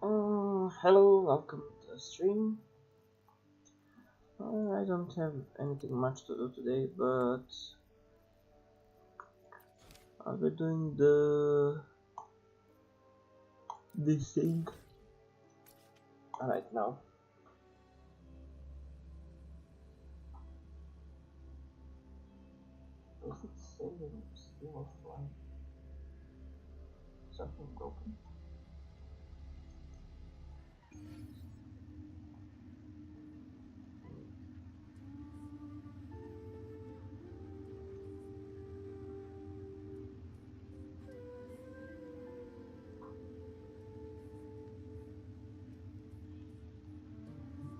Hello, welcome to the stream. I don't have anything much to do today, but I'll be doing this thing right now. Is it saying still offline? Something broken?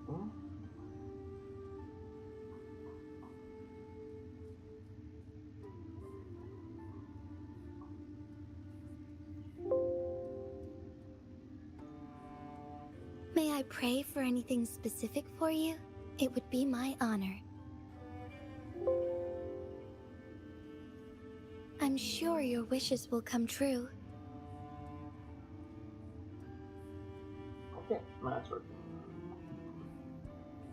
Hmm? May I pray for anything specific for you? It would be my honor. I'm sure your wishes will come true. Okay, now it's working.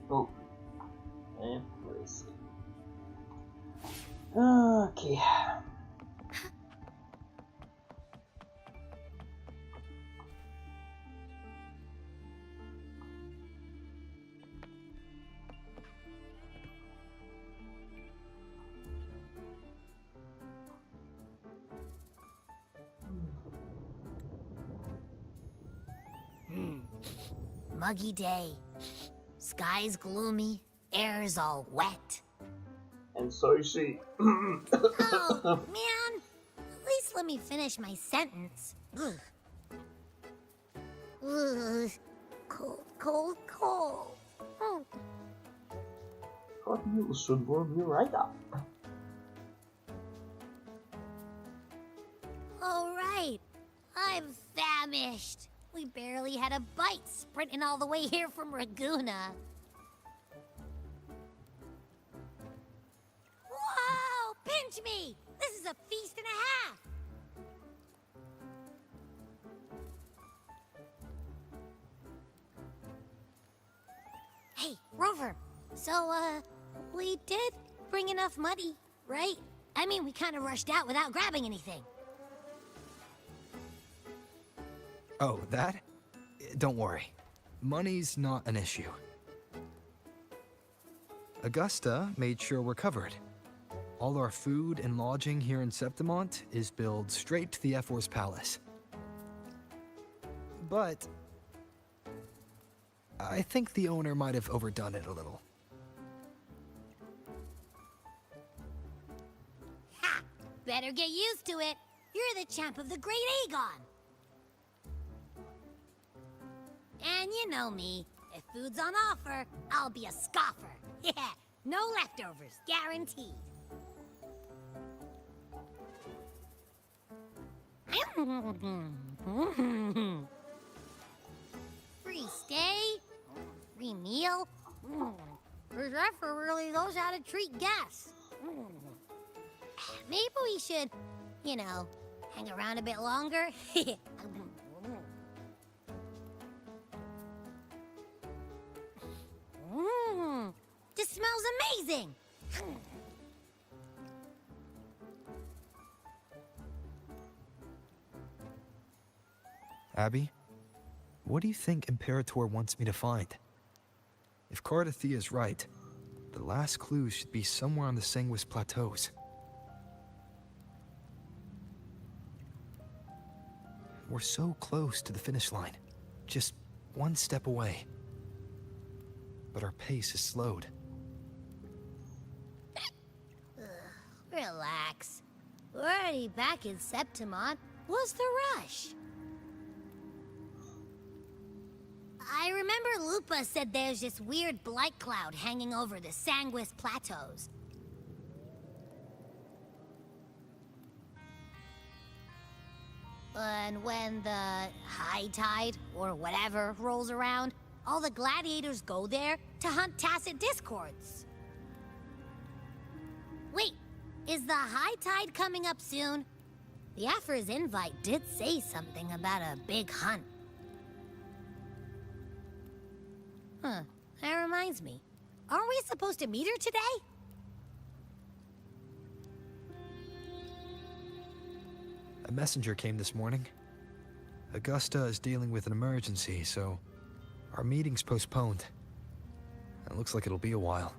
Oh, and let's see. Okay. Muggy day. Sky's gloomy, air's all wet. And so you see. Oh, man! At least let me finish my sentence. Ugh. Ugh. Cold, cold, cold. Oh. Hot news should warm you right up. All right. I'm famished. We barely had a bite sprinting all the way here from Raguna. Whoa! Pinch me! This is a feast and a half! Hey, Rover. So, we did bring enough money, right? I mean, we kind of rushed out without grabbing anything. Oh, that? Don't worry. Money's not an issue. Augusta made sure we're covered. All our food and lodging here in Septimont is billed straight to the F4's palace. But I think the owner might have overdone it a little. Ha! Better get used to it. You're the champ of the Great Aegon. And you know me. If food's on offer, I'll be a scoffer. Yeah, no leftovers, guaranteed. Free stay? Free meal? This effer really knows how to treat guests. Maybe we should, hang around a bit longer. This smells amazing! Abby, what do you think Imperator wants me to find? If Cardathea's right, the last clues should be somewhere on the Sanguis Plateaus. We're so close to the finish line, just one step away. But our pace is slowed. Relax. We're already back in Septimont. What's the rush? I remember Lupa said there's this weird blight cloud hanging over the Sanguis Plateaus. And when the high tide, or whatever, rolls around, all the gladiators go there to hunt tacit discords. Wait, is the high tide coming up soon? The Afra's invite did say something about a big hunt. Huh. That reminds me. Aren't we supposed to meet her today? A messenger came this morning. Augusta is dealing with an emergency, so our meeting's postponed. It looks like it'll be a while.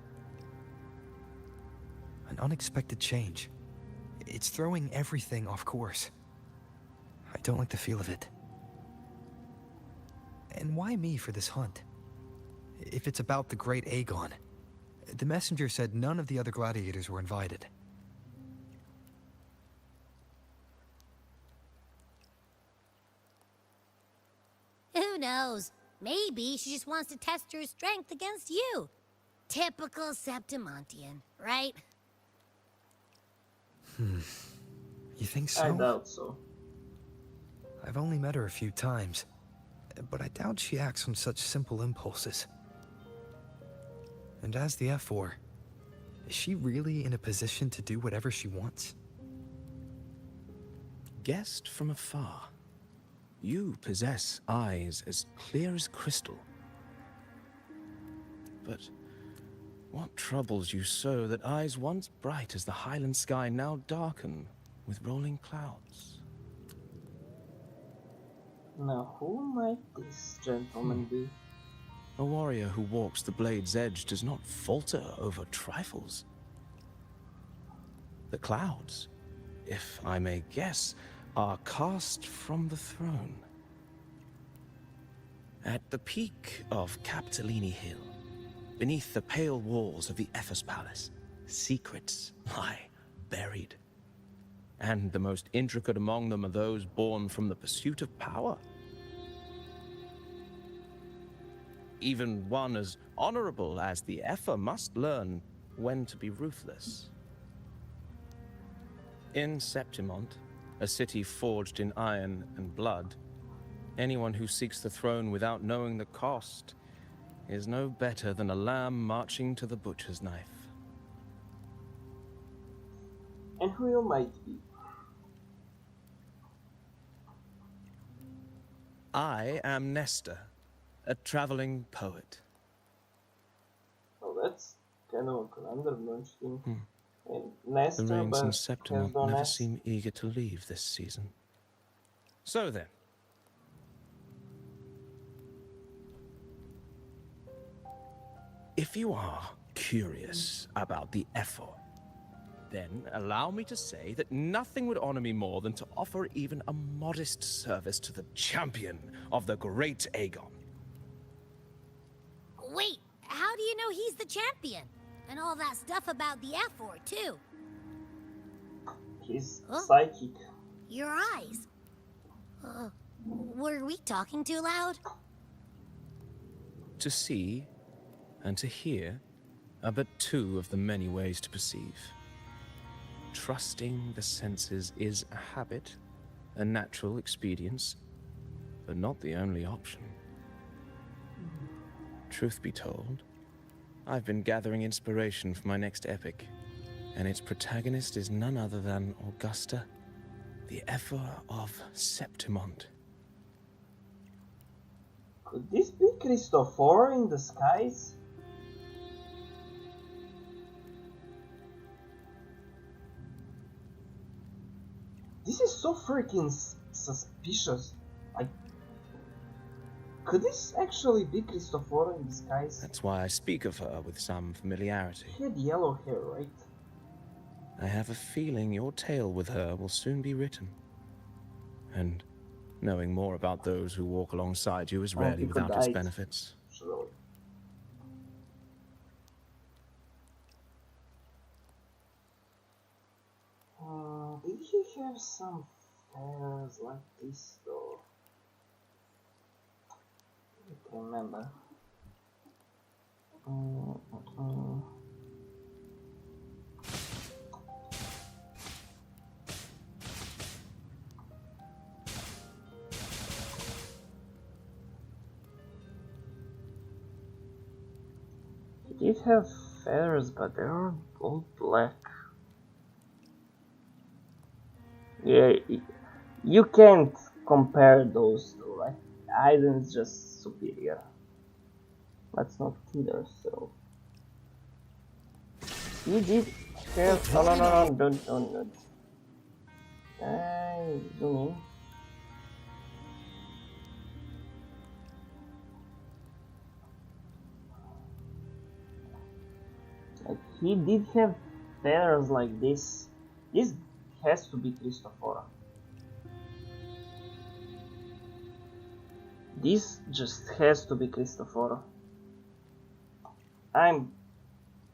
An unexpected change. It's throwing everything off course. I don't like the feel of it. And why me for this hunt? If it's about the great Aegon. The messenger said none of the other gladiators were invited. Who knows? Maybe she just wants to test her strength against you. Typical Septimontian, right? You think so? I doubt so. I've only met her a few times, but I doubt she acts on such simple impulses. And as the F4, is she really in a position to do whatever she wants? Guessed from afar, you possess eyes as clear as crystal. But what troubles you so that eyes once bright as the highland sky now darken with rolling clouds? Now, who might this gentleman be? A warrior who walks the blade's edge does not falter over trifles. The clouds, if I may guess, are cast from the throne. At the peak of Capitolini Hill, beneath the pale walls of the Ephes Palace, secrets lie buried. And the most intricate among them are those born from the pursuit of power. Even one as honorable as the Epher must learn when to be ruthless. In Septimont, a city forged in iron and blood, anyone who seeks the throne without knowing the cost is no better than a lamb marching to the butcher's knife. And who you might be? I am Nestor, a traveling poet. Oh, that's kind of a Commander Munchkin. And The Nestor, rains but in has Septimont no never nest. seem eager to leave this season. So then, if you are curious about the Epher, then allow me to say that nothing would honor me more than to offer even a modest service to the champion of the great Aegon. Wait, how do you know he's the champion? And all that stuff about the F4 too. He's Huh? psychic. Your eyes. Were we talking too loud? To see and to hear are but two of the many ways to perceive. Trusting the senses is a habit, a natural expedience, but not the only option. Truth be told, I've been gathering inspiration for my next epic, and its protagonist is none other than Augusta, the Epher of Septimont. Could this be Christopher in the skies? This is so freaking suspicious. Could this actually be Christopher in the skies? That's why I speak of her with some familiarity. He had yellow hair, right? I have a feeling your tale with her will soon be written. And knowing more about those who walk alongside you is rarely people without its died. benefits. Surely. Did he have some fairs like this though? I can't remember. He did have feathers, but they are all black. Yeah, you can't compare those two, right? Aiden's just superior. Let's not kid ourselves. He did have. Oh, no, don't. Zoom in. Like, he did have feathers like this. This has to be Cristoforo. This just has to be Cristoforo. I'm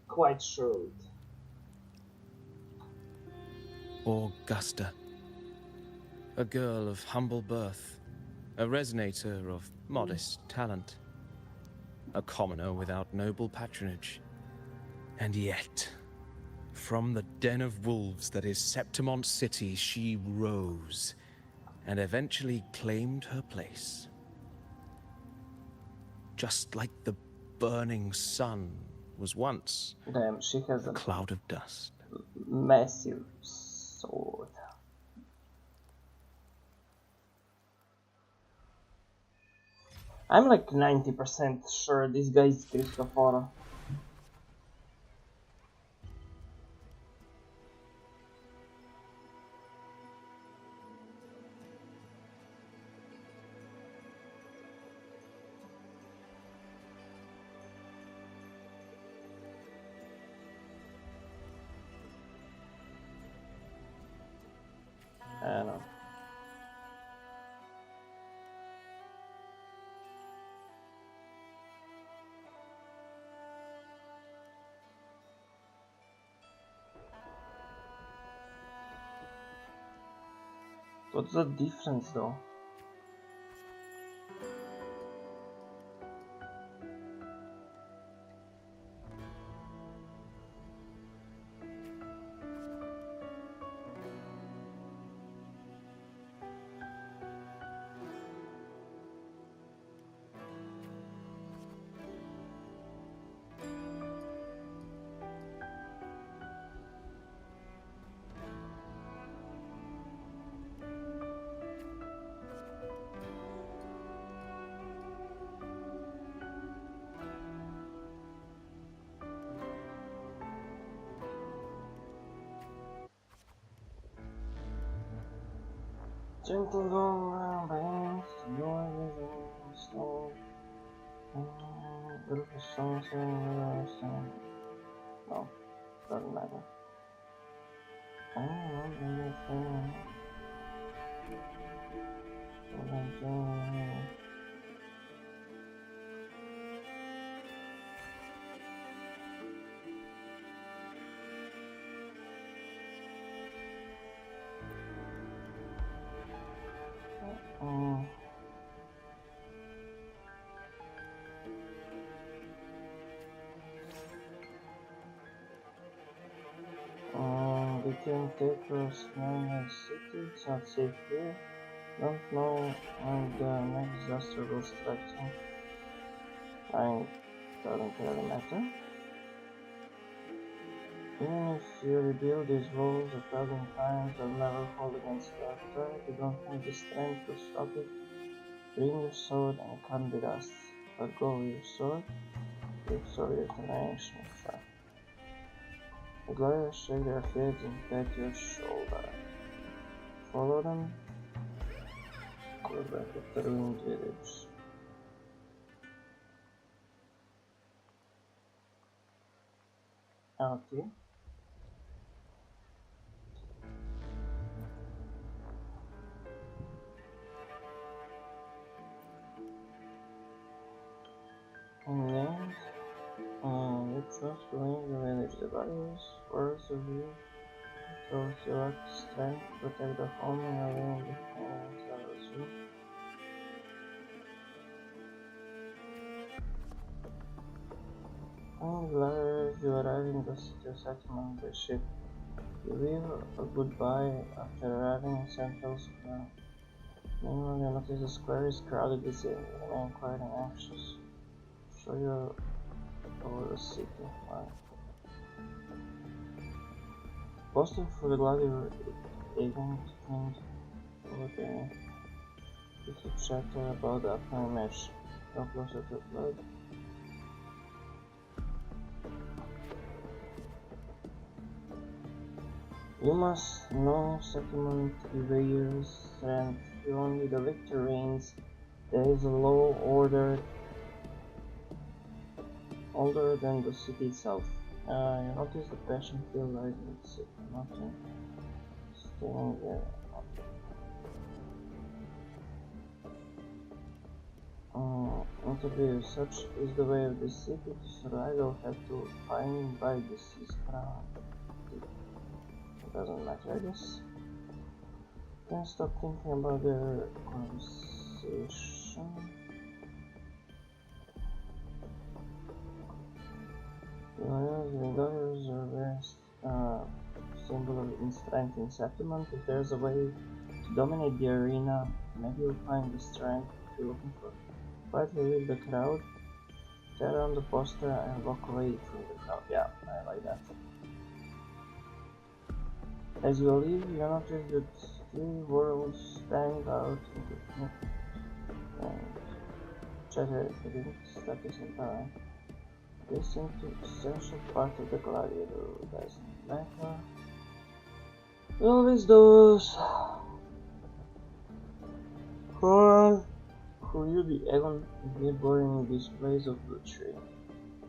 quite sure of it. Augusta. A girl of humble birth. A resonator of modest talent. A commoner without noble patronage. And yet, from the den of wolves that is Septimont City, she rose and eventually claimed her place. Just like the burning sun was once Damn, she has a a cloud of dust. massive sword. I'm like 90% sure this guy is Cristoforo. I don't know. What's the difference though? Gentle go around bands, your vision, slow. Beautiful songs, no, doesn't matter. I don't know anything. We can take us near the city, it's not safe here. Don't know when the next disaster will strike you. Doesn't really matter. Even if you rebuild these walls 1,000 times, they'll never hold against their threat. You don't have the strength to stop it. Bring your sword and cut the dust. Let go of your sword. Your determination, sure. The gladiators shake their heads and pat your shoulder. Follow them. Go back to the ruined village. Okay. And you trust to leave the village. The gladiators, words of you, those who lack strength, protect the home and leaving behind themselves you. And gladiators, you arrive in the city of Septimont by ship. You leave a goodbye after arriving in Central Square. Meanwhile, you notice the square is crowded with you. You remain quiet and anxious. Show you over the city. Right. Posted for the gladiator event pinned over there. You keep chatter about the upcoming match. Go closer to blood. You must know settlement prevails, and here only the victor reigns. There is a law order older than the city itself. You notice the passion feel rising in the city. Nothing. Staying there. Interview. Such is the way of the city. To survive, you'll have to find by the sea's crown. It doesn't matter, I guess. Can't stop thinking about their conversation. Lawyers are very symbol of strength in settlement. If there's a way to dominate the arena, maybe you'll find the strength you're looking for. Quietly leave the crowd, tear down the poster, and walk away from the crowd. Yeah, I like that. As you leave, you notice that three worlds stand out in the front and chatter against status and power. They seem to be essential part of the gladiator. Doesn't matter. It always does. For you, the Egon is mere boring displays of luxury,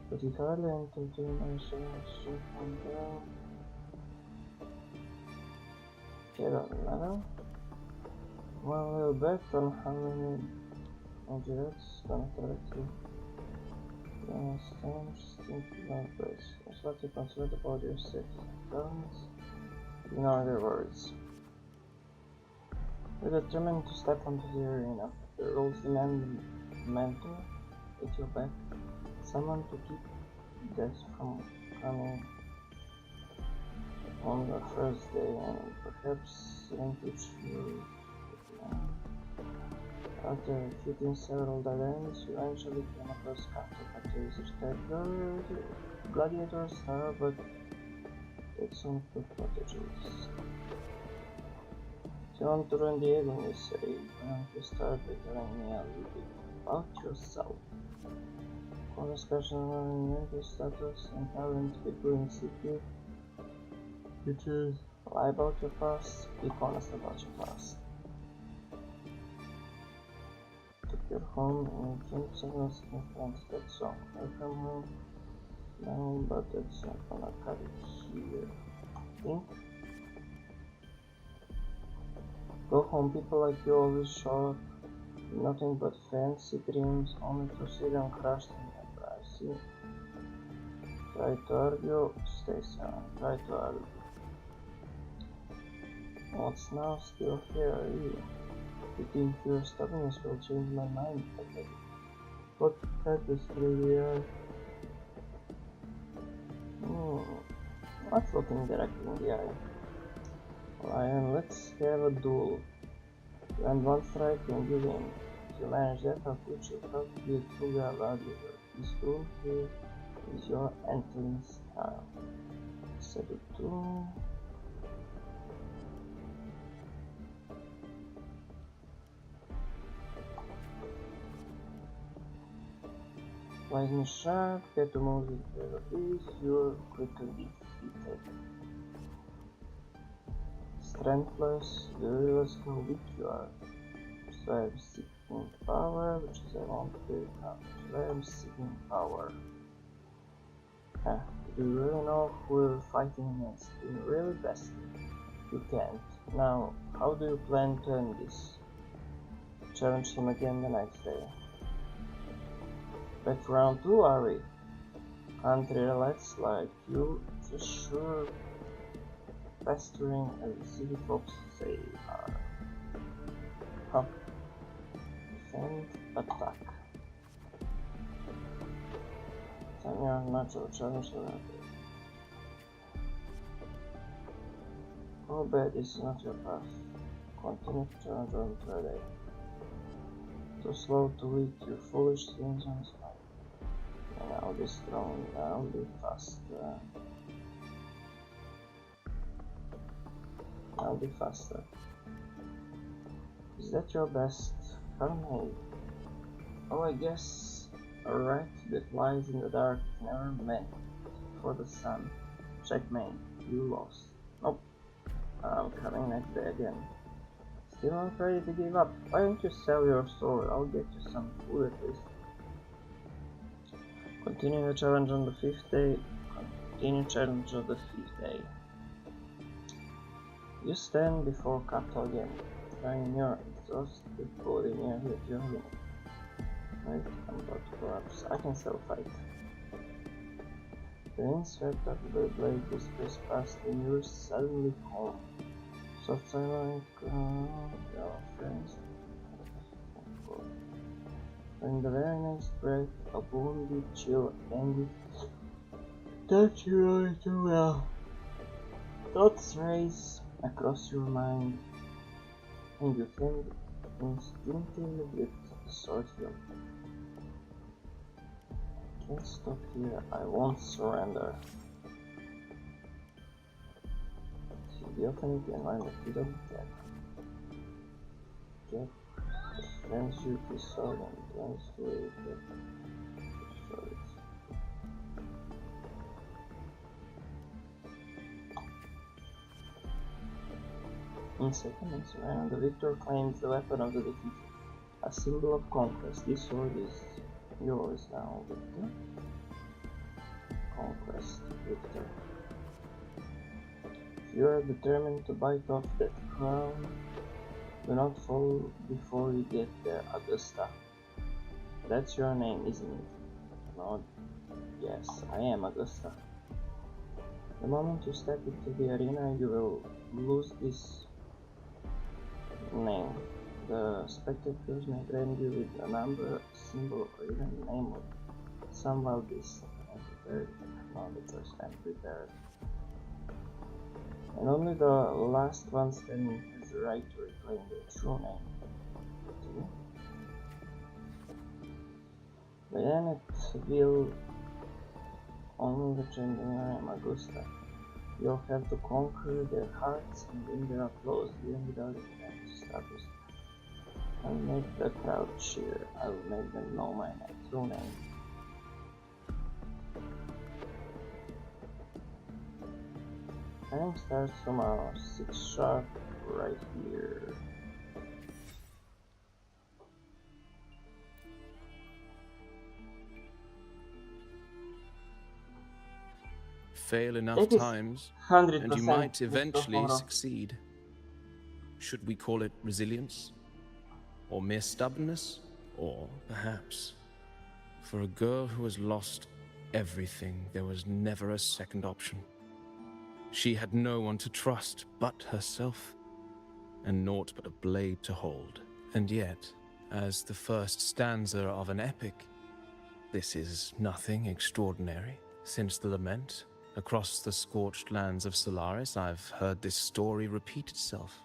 but it hardly entertains myself from there. Okay, doesn't matter. Well, we'll bet on how many Angelets gonna correct you. Just think about this. It's what you consider about your citizens. Ignore their words. You're determined to step onto the arena. The rules demand a mentor at your back, someone to keep death from coming on the first day, and perhaps even teach you. After defeating several dead ends, you eventually came across Captain Gladiator Star, but takes on quick strategies. If you want to run the Egon, you say, why don't you start by telling me a little bit about yourself? One discussion on mental status and talent people in city, which is lie about your past, speak honest about your past. Took your home and came signals influence that song. Welcome home. No, but that's not gonna cut it here. Think? Go home, people like you always show up. Nothing but fancy dreams, only to see them crushed in the pricey. Try to argue, stay silent. Try to argue. What's now still here are you? You think your stubbornness will change my mind? Okay. What tapestry we are? Not looking directly in the eye. Lion, let's have a duel. You end one strike and you win. If you manage that, I'll teach you how to be a true gladiator. This duel here is your entering style. Set it to... Wise and sharp, get to move with ease, you're quickly defeated. Strength plus, you realize how weak you are. So I'm seeking power, which is I want to become. So I'm seeking power. Do you really know who we're fighting against? Do you really best? You can't. Now, how do you plan to end this? Challenge him again the next day. Back to round 2, are we? Country relax like you, just sure pestering as the city folks say are. Huh. Defend, attack. Time your natural challenge around it. Oh bad, this is not your path. Continue to challenge on Friday. Too slow, too weak, your foolish things on his mind. And I'll be strong, I'll be faster. I'll be faster. Is that your best? Carnage. Oh, I guess a rat that lies in the dark never meant for the sun. Checkmate, you lost. Nope. I'm coming next day again. Still not ready to give up. Why don't you sell your soul? I'll get you some food at least. Continue the challenge on the 5th day. Continue challenge on the 5th day. You stand before Kato again. Trying your exhausted body nearly at your limit. Wait, I'm about to collapse. I can still fight. The wind swept up the blade whispers past and you're suddenly home. Soft silent your friends. In the very next breath, a wounded chill angry touch you all too well. Thoughts race across your mind, and you think instinctively grip the sword hilt. I can't stop here, I won't surrender. See the opportunity and line the feet of the cat. Cat defends you with his sword and turns to a cat. Sorry. In seconds, and the victor claims the weapon of the defeated, a symbol of conquest. This sword is yours now, Victor. Conquest, Victor. If you are determined to bite off that crown, do not fall before you get there, Augusta. That's your name, isn't it? No, yes, I am Augusta. The moment you step into the arena, you will lose this name. The spectators may brand you with a number, symbol, or even name of some wild beast. I'm prepared. Not the first time prepared. And only the last one standing has the right to reclaim their true name. Okay. But then it will only the changing name, Augusta. You'll have to conquer their hearts and win their applause even without them established. I'll make the crowd cheer. I will make them know my true name. Time starts from our 6 sharp right here. Fail enough It is times, 100% and you might eventually Mr. succeed. Should we call it resilience? Or mere stubbornness? Or perhaps, for a girl who has lost everything, there was never a second option. She had no one to trust but herself, and naught but a blade to hold. And yet, as the first stanza of an epic, this is nothing extraordinary. Since the lament, across the scorched lands of Solaris, I've heard this story repeat itself.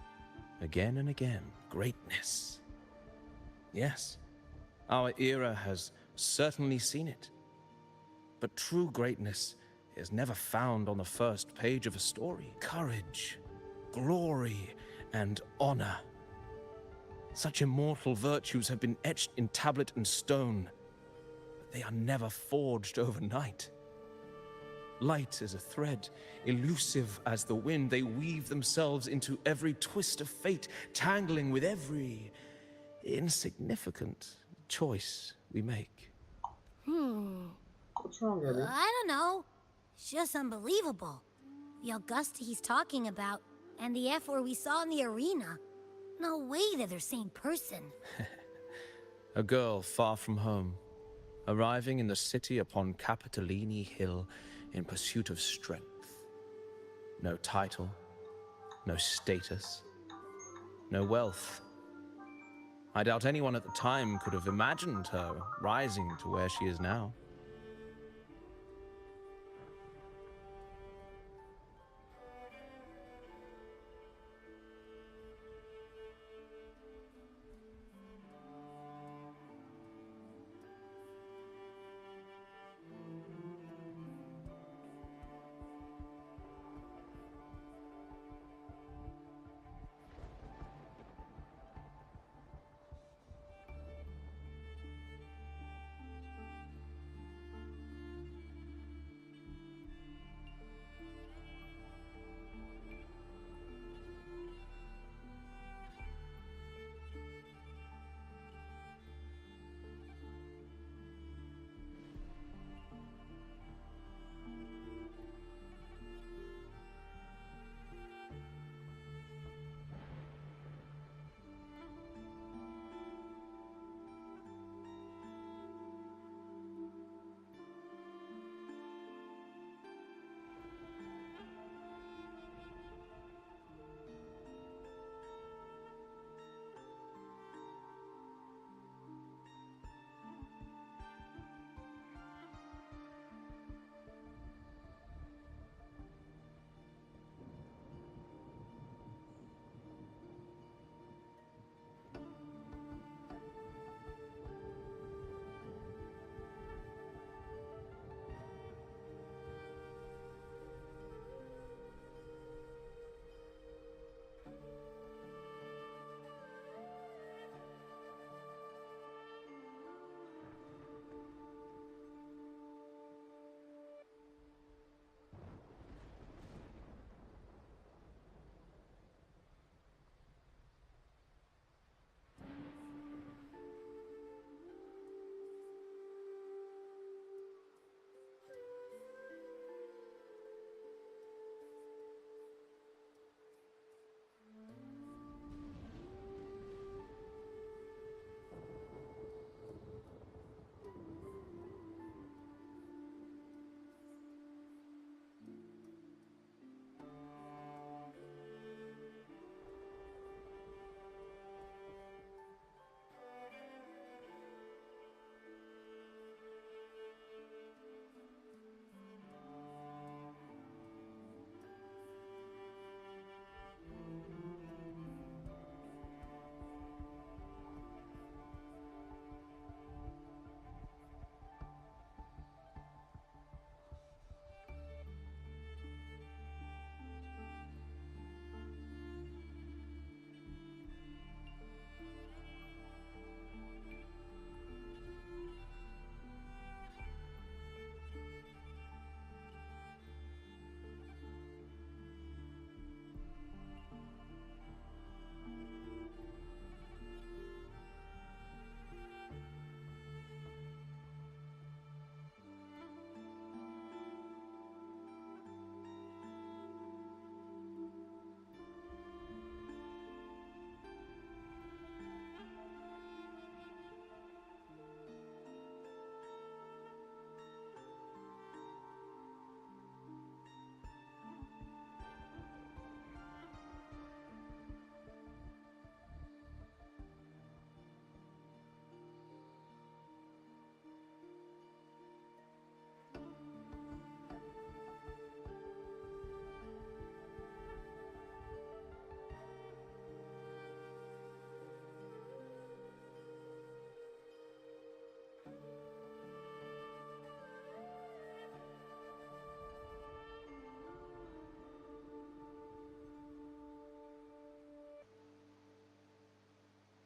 Again and again. Greatness. Yes, our era has certainly seen it. But true greatness is never found on the first page of a story. Courage, glory, and honor. Such immortal virtues have been etched in tablet and stone, but they are never forged overnight. Light as a thread, elusive as the wind, they weave themselves into every twist of fate, tangling with every insignificant choice we make. What's wrong, Abby? I don't know. It's just unbelievable. The Augusta he's talking about, and the F-word we saw in the arena. No way they're the same person. A girl far from home, arriving in the city upon Capitolini Hill in pursuit of strength. No title, no status, no wealth. I doubt anyone at the time could have imagined her rising to where she is now.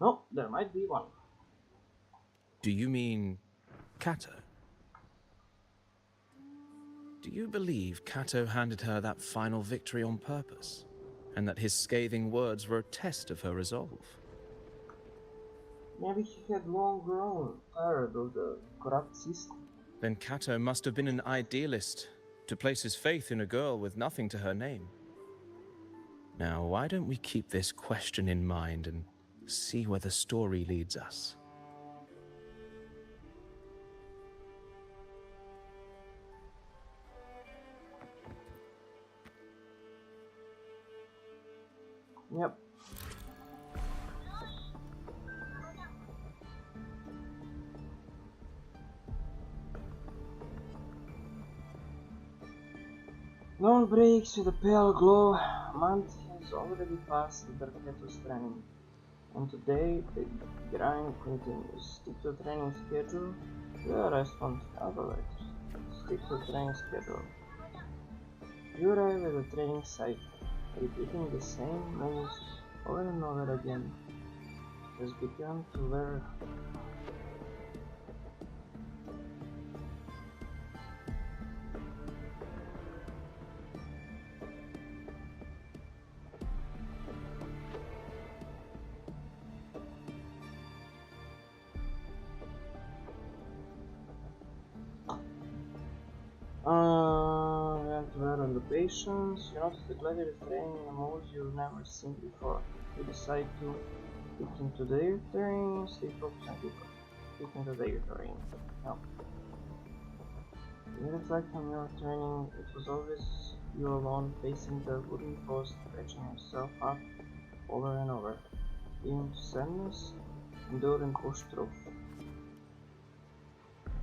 No, there might be one. Do you mean Kato? Do you believe Kato handed her that final victory on purpose? And that his scathing words were a test of her resolve? Maybe he had long grown tired of the corrupt system. Then Kato must have been an idealist to place his faith in a girl with nothing to her name. Now, why don't we keep this question in mind and see where the story leads us? Yep. Dawn breaks with a pale glow. A month has already passed the Keto's training, and today the grind continues. Stick to training schedule. The rest won't have a letter. Stick to training schedule. You arrive at the training site, repeating the same moves over and over again. Has begun to wear. We have to wear on the patience. You notice the gladiator training moves you've never seen before. You decide to look into their terrain, stay focused and keep into their terrain. No. You reflect on your training. It was always you alone facing the wooden post, stretching yourself up over and over. Even to sadness, endure and push through.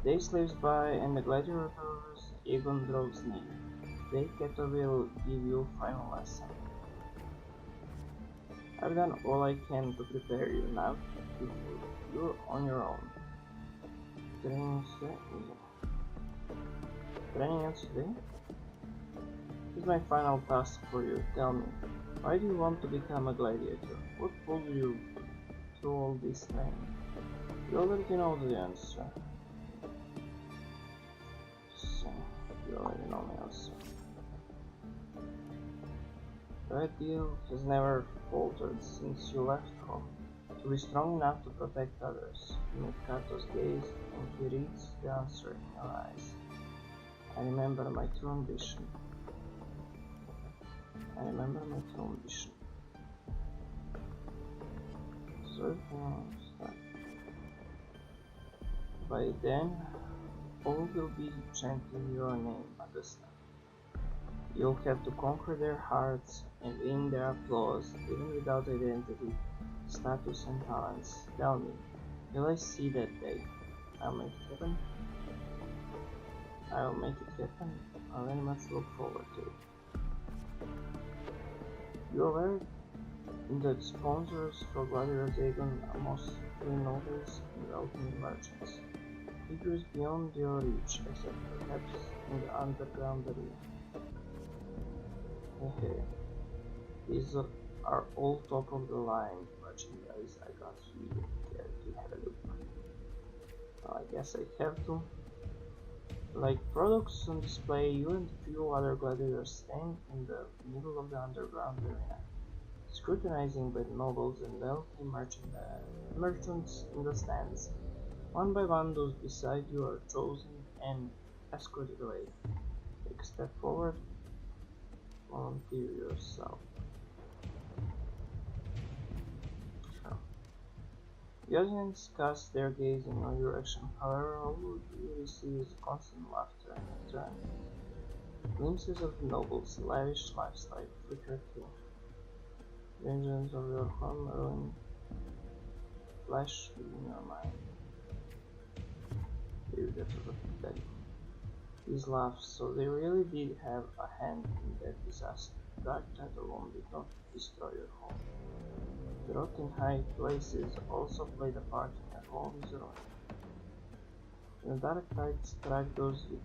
Day slips by and the gladiators Egon draws near. Today Keto will give you a final lesson. I've done all I can to prepare you now. You're on your own. Training ends today? Here's my final task for you. Tell me, why do you want to become a gladiator? What pulled you through all this training? You already know the answer. You already know the answer. The ideal has never faltered since you left home. To be strong enough to protect others. You meet Kato's gaze and he reads the answer in your eyes. I remember my true ambition. I remember my true ambition. By then, all will be chanting your name, Augusta. You'll have to conquer their hearts and win their applause, even without identity, status, and talents. Tell me, will I see that day? I'll make it happen. I'll make it happen. I very much look forward to it. You aware that sponsors for Gladiator Dragon are mostly nobles and wealthy merchants. Figures beyond your reach, except perhaps in the underground area. These are all top of the line merchandise I got you. Care to have a look? Well, I guess I have to. Like products on display, you and a few other gladiators stand in the middle of the underground arena, scrutinizing by the nobles and wealthy merchants in the stands. One by one, those beside you are chosen and escorted away. Take a step forward. Volunteer yourself. Sure. The audience casts their gaze in your direction. However, all you receive is constant laughter and return. Glimpses of the nobles' lavish lifestyle flicker through. Visions of your home ruin flash within your mind. These laughs, so they really did have a hand in that disaster. Dark Tide alone did not destroy your home. The rot in high places also played a part in your home's ruin. The Dark Tide struck those with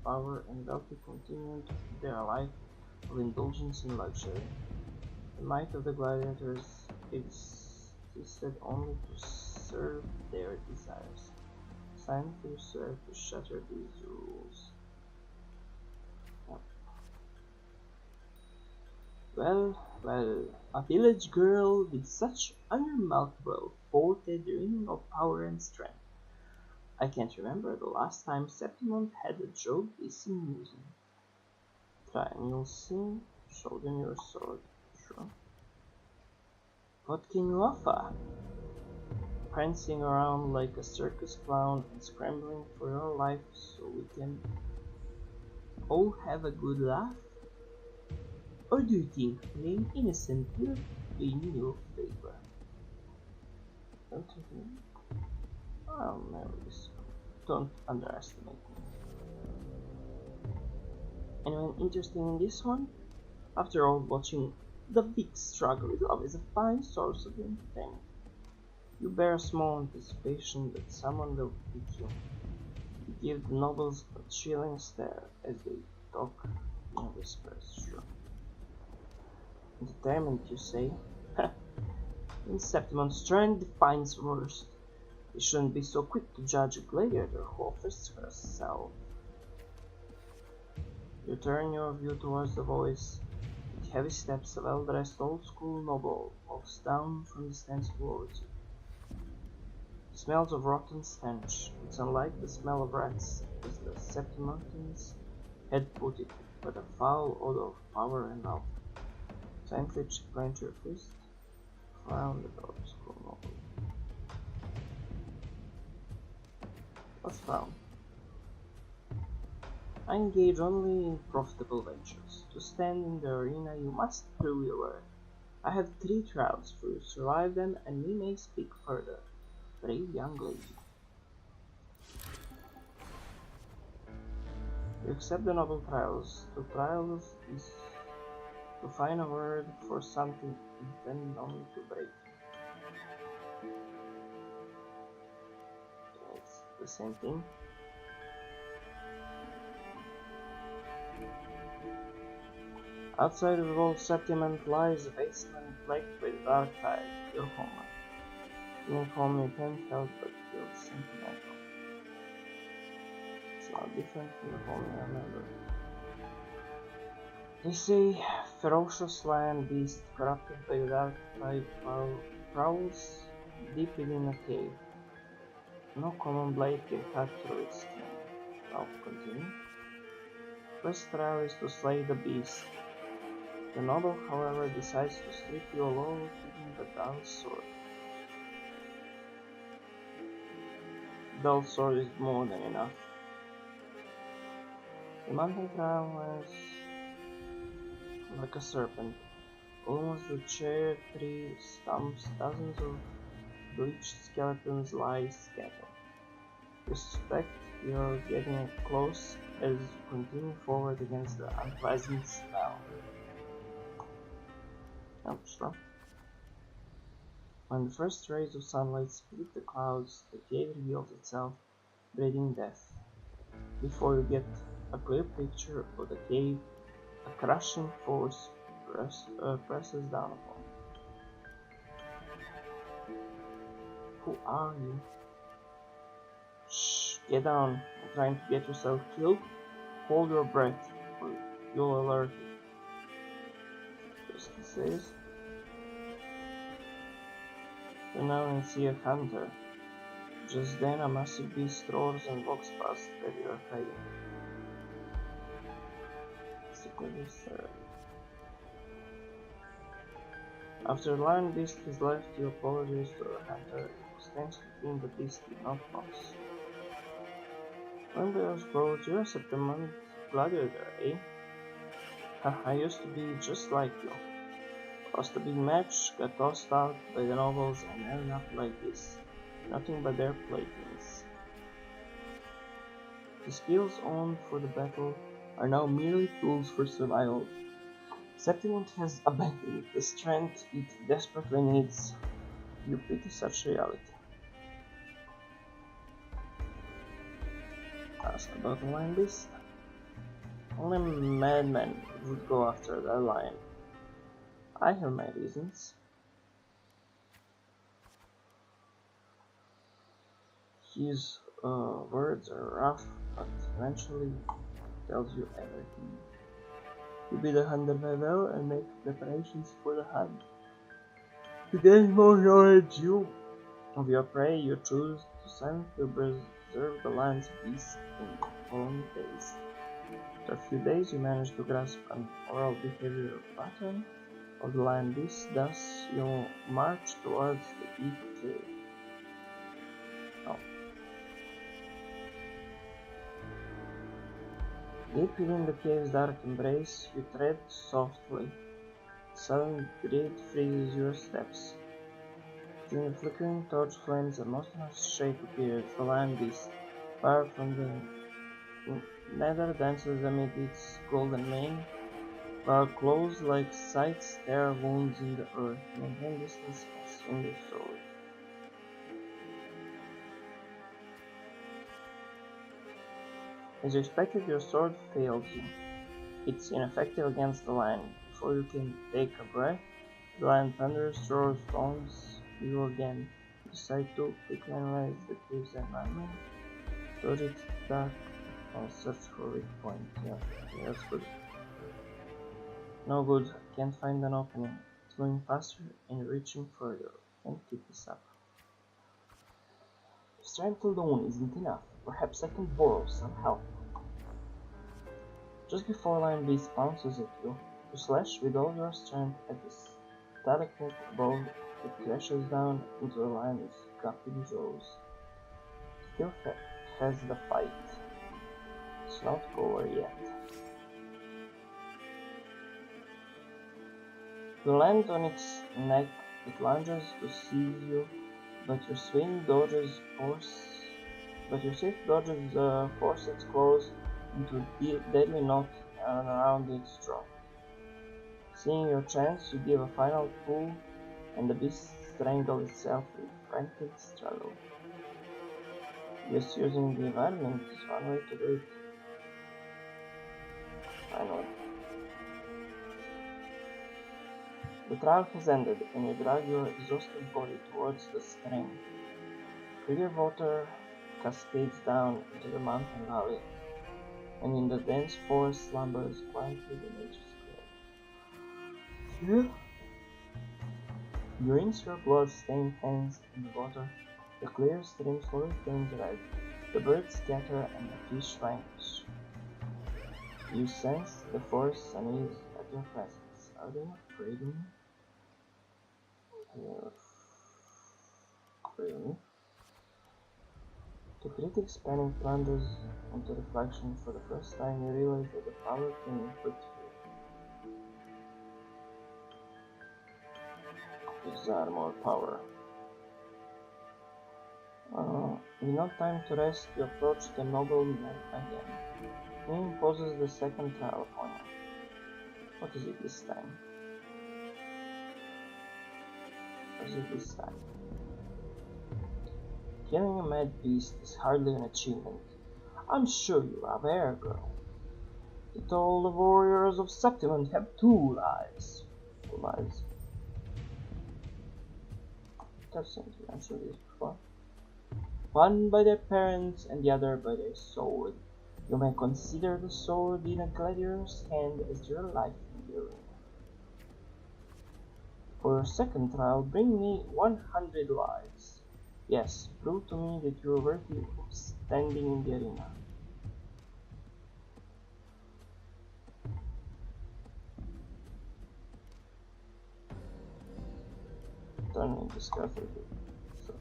power and wealthy continued their life of indulgence and luxury. The might of the gladiators existed only to serve their desires. Silently serve to shatter these rules. Yep. Well, a village girl with such unremarkable forte dreaming of power and strength. I can't remember the last time Septimond had a joke this amusing. Try and you'll see. Show them your sword. Sure. What can you offer? Prancing around like a circus clown and scrambling for your life so we can all have a good laugh? Or do you think playing innocent will win you favor? Don't you think? I'll never this. Don't underestimate me. Anyone interested in this one? After all, watching the big struggle with love is a fine source of entertainment. You bear a small anticipation that someone will pick you. You give the nobles a chilling stare as they talk in whispers. Sure. Entertainment, you say? In Septimon's strength defines worst. You shouldn't be so quick to judge a gladiator who offers herself. You turn your view towards the voice. With heavy steps, a well-dressed old-school noble walks down from the stands towards you. It smells of rotten stench. It's unlike the smell of rats, as the Septimonians had put it, but a foul odor of power and alpha. Silently clench your fist, frown at the old-school noble. What's frown? I engage only in profitable ventures. To stand in the arena, you must prove your worth. I have 3 trials for you. Survive them, and we may speak further. Brave young lady. You accept the noble trials. To trials is to find a word for something intended only to break. It's the same thing. Outside of the old settlement lies a wasteland plagued with dark tide, your homeland. You may call me pen-held, but feel sentimental. It's not different from the home I remember. They say ferocious lion beast corrupted by the dark tide prowls deep within a cave. No common blade can cut through its skin. I'll continue. First trial is to slay the beast. The noble, however, decides to strip you alone with the dull sword. Dull sword is more than enough. The mountain trial was like a serpent. Almost the chair tree stumps, dozens of bleached skeletons lie scattered. You suspect you're getting close as you continue forward against the unpleasant smell. Sure. When the first rays of sunlight split the clouds, the cave reveals itself, breathing death. Before you get a clear picture of the cave, a crushing force presses down upon you. Who are you? Shh, get down. I'm trying to get yourself killed. Hold your breath, or you'll alert you. Just he says. Turn out and see a hunter. Just then a massive beast roars and walks past where you are hiding. After the lion beast has left, you apologize to the hunter who stands between the beast did not pass. When bears growth, you're a Septimond gladiator, eh? I used to be just like you. Lost a big match, got tossed out by the nobles, and ended up like this. Nothing but their playthings. The skills owned for the battle are now merely tools for survival. Septimond has abandoned the strength it desperately needs. You pity such reality. Ask about the lion beast. Only madmen would go after that lion. I have my reasons. These words are rough, but eventually tells you everything. You bid the hunter farewell and make preparations for the hunt. To gain more knowledge of your prey, you choose to silently preserve the lion's beast in the following days. After a few days, you manage to grasp an oral behavior pattern of the lion beast. Thus, you march towards the EK. Oh. Deep within the cave's dark embrace, you tread softly. Sudden dread freezes your steps. Between the flickering torch flames, a monstrous shape appears, the lion beast. Far from the nether dances amid its golden mane, while claws like scythes tear wounds in the earth. Maintain distance and swing your sword. As you expected, your sword fails you. It's ineffective against the lion. Before you can take a breath, the lion thunders, roars, taunts you again. You decide to quickly analyze the cave's environment, dodge its attack, and search for weak point. Yeah, that's good. No good. Can't find an opening. It's going faster and reaching further. Can't keep this up. If strength alone isn't enough, perhaps I can borrow some help. Just before Lion Beast pounces at you, you slash with all your strength at the stalagmite above. It crashes down into the lion's gaping jaws. Still has the fight. It's not over yet. You land on its neck, it lunges to seize you, but your swift dodges force its claws into a deadly knot around its throat. Seeing your chance, you give a final pull, and the beast strangles itself in frantic struggle. Just using the environment is one way to do it. Finally. The trial has ended, and you drag your exhausted body towards the stream. Clear water cascades down into the mountain valley, and in the dense forest slumbers quietly the nature's cloud. You rinse your blood-stained hands in the water. The clear stream slowly turns red. The birds scatter and the fish vanish. You sense the forest's unease at your presence. Are they afraid of me? Really? The critic spanning plunges into reflection. For the first time, you realize that the power can inflict fear. Desire more power. With no time to rest, you approach the nobleman again. He imposes the second trial upon you. What is it this time? Killing a mad beast is hardly an achievement. I'm sure you are aware, girl, that all the warriors of Septimund have two lives. I've seen you mention this before. One by their parents and the other by their sword. You may consider the sword in a gladiator's hand as your life in the arena. For your second trial, bring me 100 lives. Yes, prove to me that you are worthy of standing in the arena. Turning disgusted. So,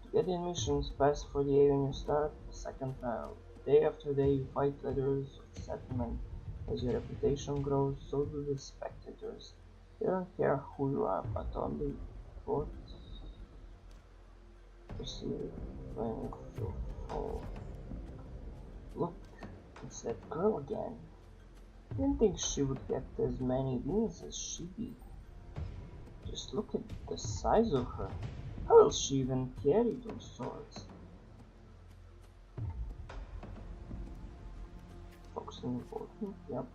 to get the admissions passed for the haven, you start the second trial. Day after day, you fight leaders of the settlement. As your reputation grows, so do the spectators. They don't care who you are, but only what perceive when you fall. Look, it's that girl again. Didn't think she would get as many wins as she did. Just look at the size of her. How will she even carry those swords? Focusing important, yep.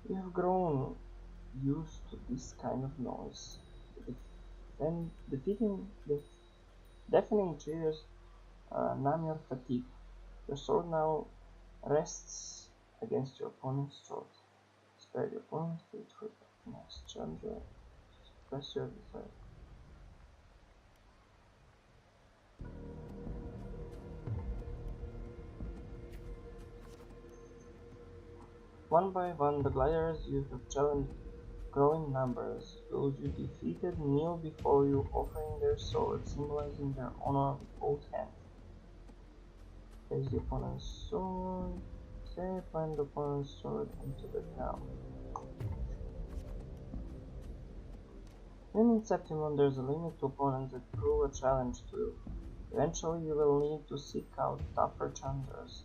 You have grown used to this kind of noise. The Then the deafening cheers numb your fatigue. Your sword now rests against your opponent's throat. Spare the opponent's feet for the next challenger. Press your desire. One by one, the gliders you have challenged grow in numbers. Those you defeated kneel before you, offering their swords, symbolizing their honor with both hands. Place the opponent's sword. Plant the opponent's sword into the ground. In Septimum, there's a limit to opponents that prove a challenge to you. Eventually, you will need to seek out tougher challengers.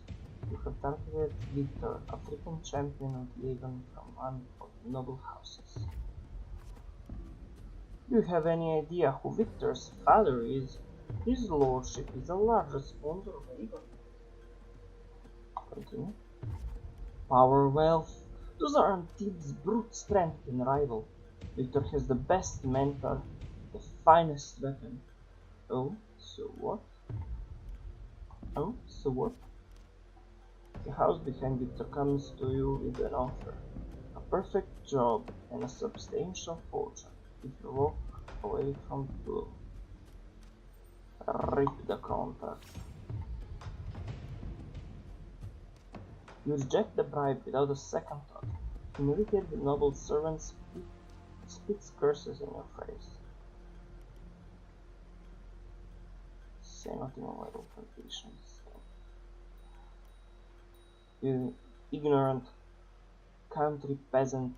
You have targeted Victor, African champion of Legion from one of the noble houses. Do you have any idea who Victor's father is? His lordship is the largest sponsor of Legion. Continue. Power, wealth, those are Antibes' brute strength and rival. Victor has the best mentor, the finest weapon. Oh, so what? Oh, so what? The house behind Victor comes to you with an offer. A perfect job and a substantial fortune if you walk away from the duel. Rip the contract. You reject the bribe without a second thought. Humiliated noble servant spits curses in your face. Say nothing about conditions. You ignorant country peasant,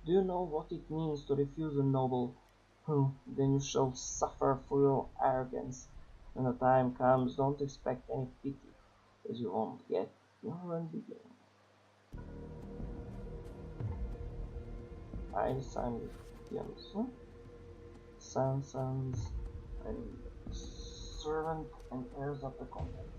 do you know what it means to refuse a noble? Then you shall suffer for your arrogance. When the time comes, don't expect any pity, as you won't get your own beginning. I signed the answer. Sons and servant and heirs of the contract.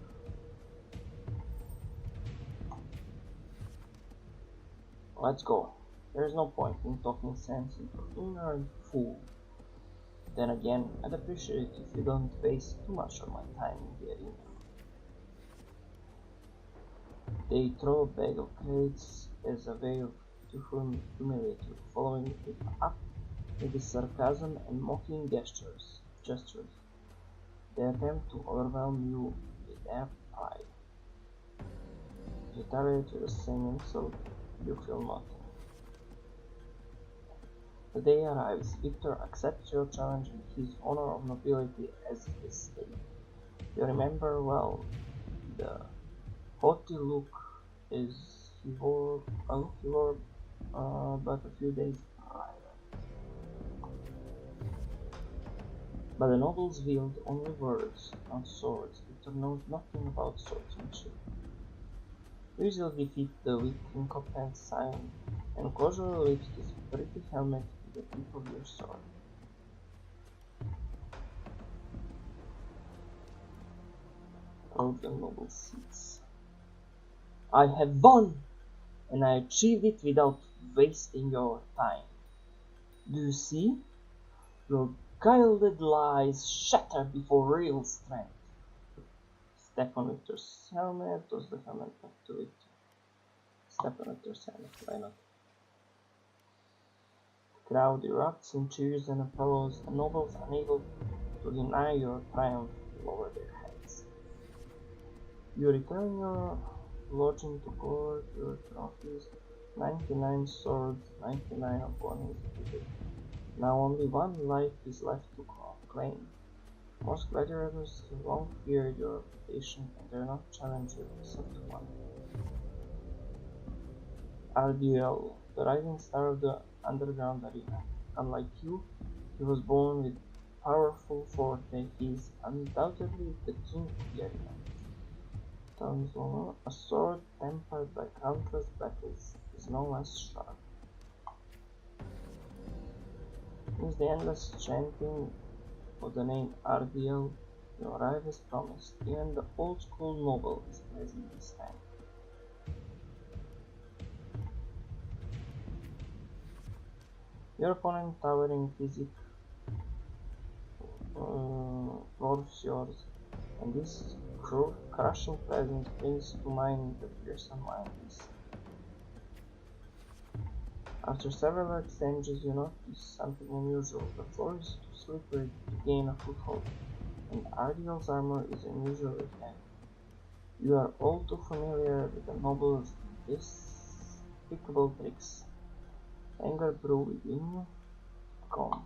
Let's go. There's no point in talking sense into ignorant fool. Then again, I'd appreciate it if you don't waste too much of my time in the arena. They throw a bag of crates as a way to humiliate you, following it up with sarcasm and mocking gestures. They attempt to overwhelm you with their pride. If you retaliate with the same insult, you feel nothing. The day arrives. Victor accepts your challenge with his honor of nobility as his stake. You remember well the haughty look he wore but a few days prior. But the nobles wield only words, not swords. Victor knows nothing about swordsmanship. You usually defeat the weak, incompetent Scion, and casually lifts his pretty helmet to the tip of your sword. All the noble seats. I have won, and I achieved it without wasting your time. Do you see? Your gilded lies shatter before real strength. Step on Victor's helmet, toss the helmet back to Victor. Step on Victor's helmet, why not? The crowd erupts in cheers and applause. The nobles, unable to deny your triumph, lower their heads. You return your lodging to court, your trophies, 99 swords, 99 opponents defeated. Now only one life is left to claim. Most gladiators have long feared your reputation and dare not challenge you except one. RDL, the rising star of the underground arena. Unlike you, he was born with powerful forte. He is undoubtedly the king of the arena. A sword tempered by countless battles is no less sharp. Since the endless chanting of the name RDL, you arrive as promised. Even the old school noble is present this time. Your opponent, towering physique, dwarfs yours, and this crushing presence brings to mind the fearsome mind beast. After several exchanges, you notice something unusual. The floor is too slippery to gain a foothold, and Ardiel's armor is unusually heavy. You are all too familiar with the noble's despicable tricks. Anger brew within you. Calm.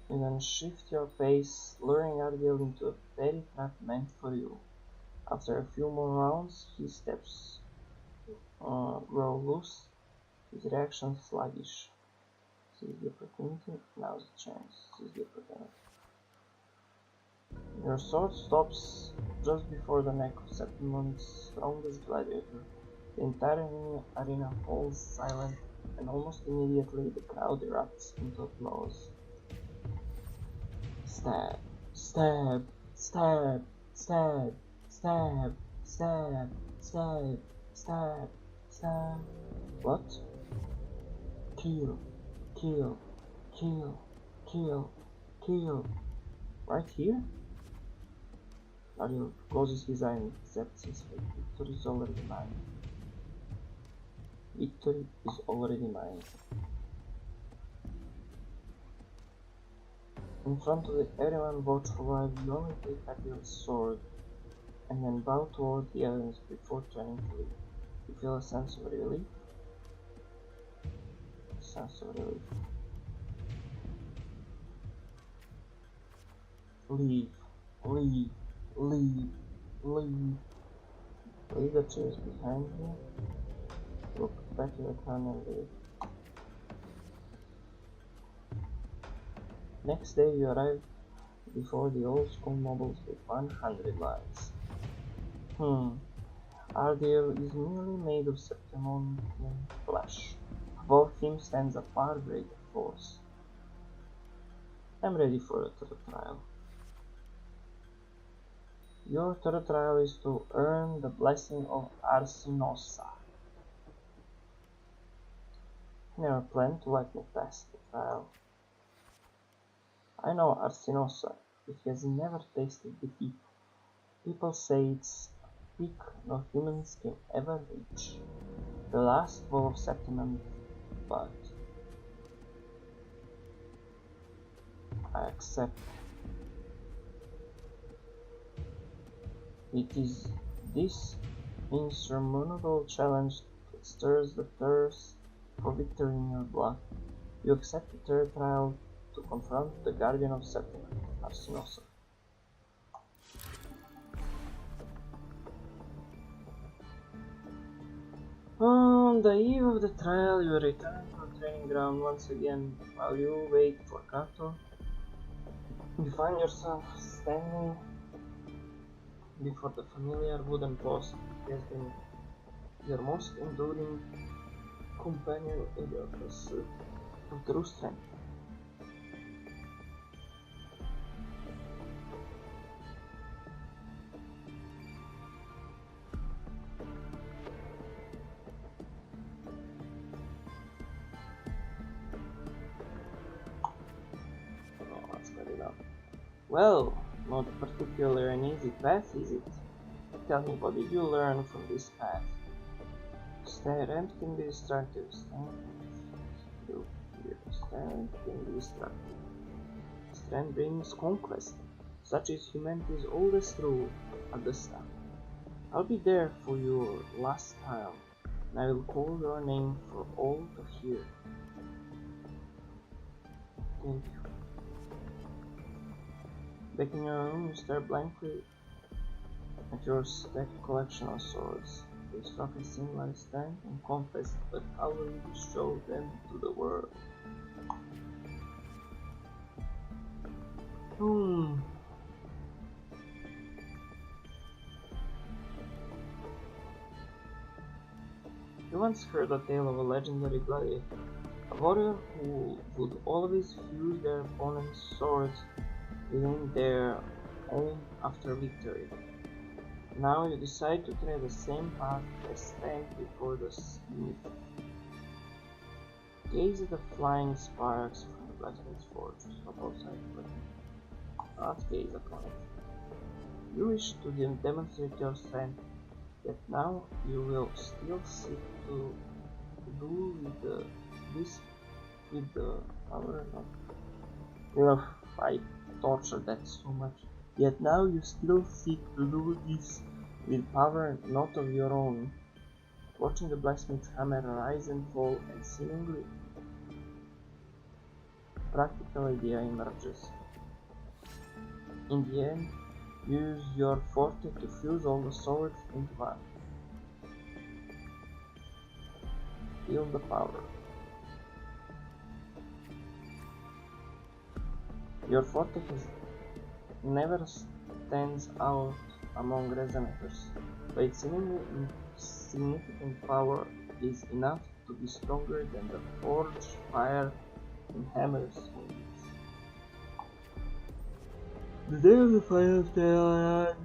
You then shift your pace, luring Ardiel into a very trap meant for you. After a few more rounds, his steps grow loose, his reaction sluggish. Seize the opportunity, now's the chance. Seize the opportunity. Your sword stops just before the neck of Septimon's strongest gladiator. The entire arena falls silent, and almost immediately the crowd erupts into applause. Stab, stab, stab, stab, stab, stab, stab, stab, stab. What? Kill, kill, kill, kill, kill. Right here? Ariel closes his eye and accepts his fate. Victory is already mine. Victory is already mine. In front of everyone watchful while you only take Ariel's sword and then bow toward the audience before turning to leave. You feel a sense of relief. A sense of relief. Leave, leave, leave, leave. Leave the chairs behind you. Look back at the town and leave. Next day you arrive before the old school nobles with 100 lives. Ardiel is merely made of Septimontian flesh. Above him stands a far greater force. I'm ready for a third trial. Your third trial is to earn the blessing of Arsinosa. Never planned to let me pass the trial. I know Arsinosa. It has never tasted defeat. People say it's a peak no humans can ever reach. The last wall of Septimon, but I accept. It is this insurmountable challenge that stirs the thirst for victory in your blood. You accept the third trial to confront the guardian of Septimon, Arsinosa. On the eve of the trial, you return to the training ground once again. While you wait for Kato, you find yourself standing before the familiar wooden post. He has been your most enduring companion in your pursuit of true strength. Oh, that's good enough. Well, not particularly an easy path, is it? Tell me, what did you learn from this path? Stay ramped can be destructive. Strength can be destructive. Strength brings conquest. Such is humanity's oldest rule at the start. I'll be there for your last time, and I will call your name for all to hear. Thank you. Back in your room, you stare blankly at your stacked collection of swords. You struck a similar stand and confessed, but how will you show them to the world? You once heard a tale of a legendary gladiator, a warrior who would always fuse their opponent's swords within their own after victory. Now you decide to tread the same path as stand before the smith. Gaze at the flying sparks from the blacksmith's forge. Stop outside, but not gaze upon it. You wish to demonstrate your strength, yet now you will still seek to do with the power of. Ugh, I torture that so much. Yet now you still seek to do this with power not of your own. Watching the blacksmith's hammer rise and fall, and seemingly practical idea emerges. In the end, use your forte to fuse all the swords into one. Feel the power. Your forte never stands out among resonators, but its seemingly insignificant power is enough to be stronger than the forge, fire, and hammers. The day of the final tale.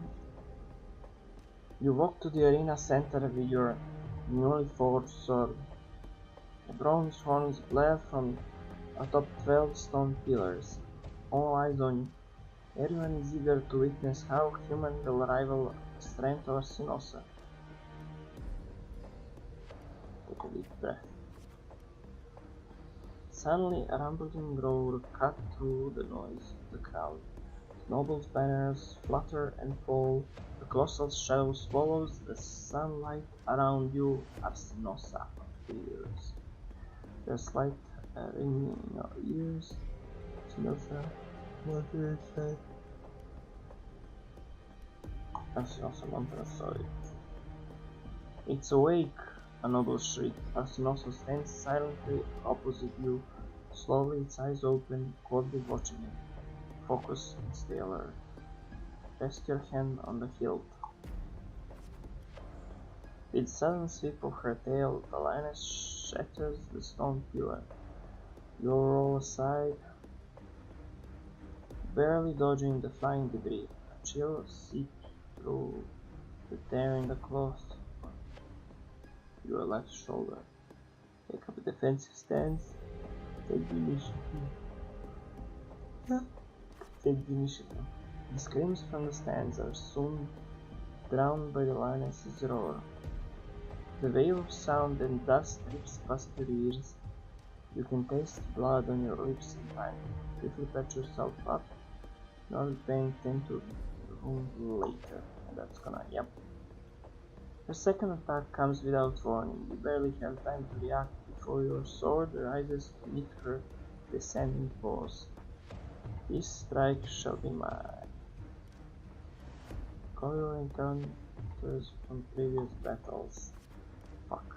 You walk to the arena center with your newly forged sword. The bronze horns blare from atop 12 stone pillars. All eyes on you. Everyone is eager to witness how human will rival strength over Sinosa. Take a deep breath. Suddenly, a rumbling roar cut through the noise of the crowd. Nobles' banners flutter and fall. The colossal shadow swallows the sunlight around you. Arsinosa appears. There's light ringing in your ears. Arsinosa, what did it say? Arsinosa Montessori. It's awake! A noble shrieked. Arsinosa stands silently opposite you. Slowly, its eyes open, coldly watching you. Focus and stay alert. Rest your hand on the hilt. With sudden sweep of her tail, the lioness shatters the stone pillar. You roll aside, barely dodging the flying debris. A chill seeps through the tear in the cloth on your left shoulder. Take up a defensive stance. Take the initiative. The screams from the stands are soon drowned by the lioness's roar. The wave of sound and dust rips past your ears. You can taste blood on your lips in time. Quickly patch yourself up. Not paying attention to the wound later. And that's gonna, yep. Her second attack comes without warning. You barely have time to react before your sword rises to meet her descending paws. This strike shall be mine. Call your encounters from previous battles. Fuck.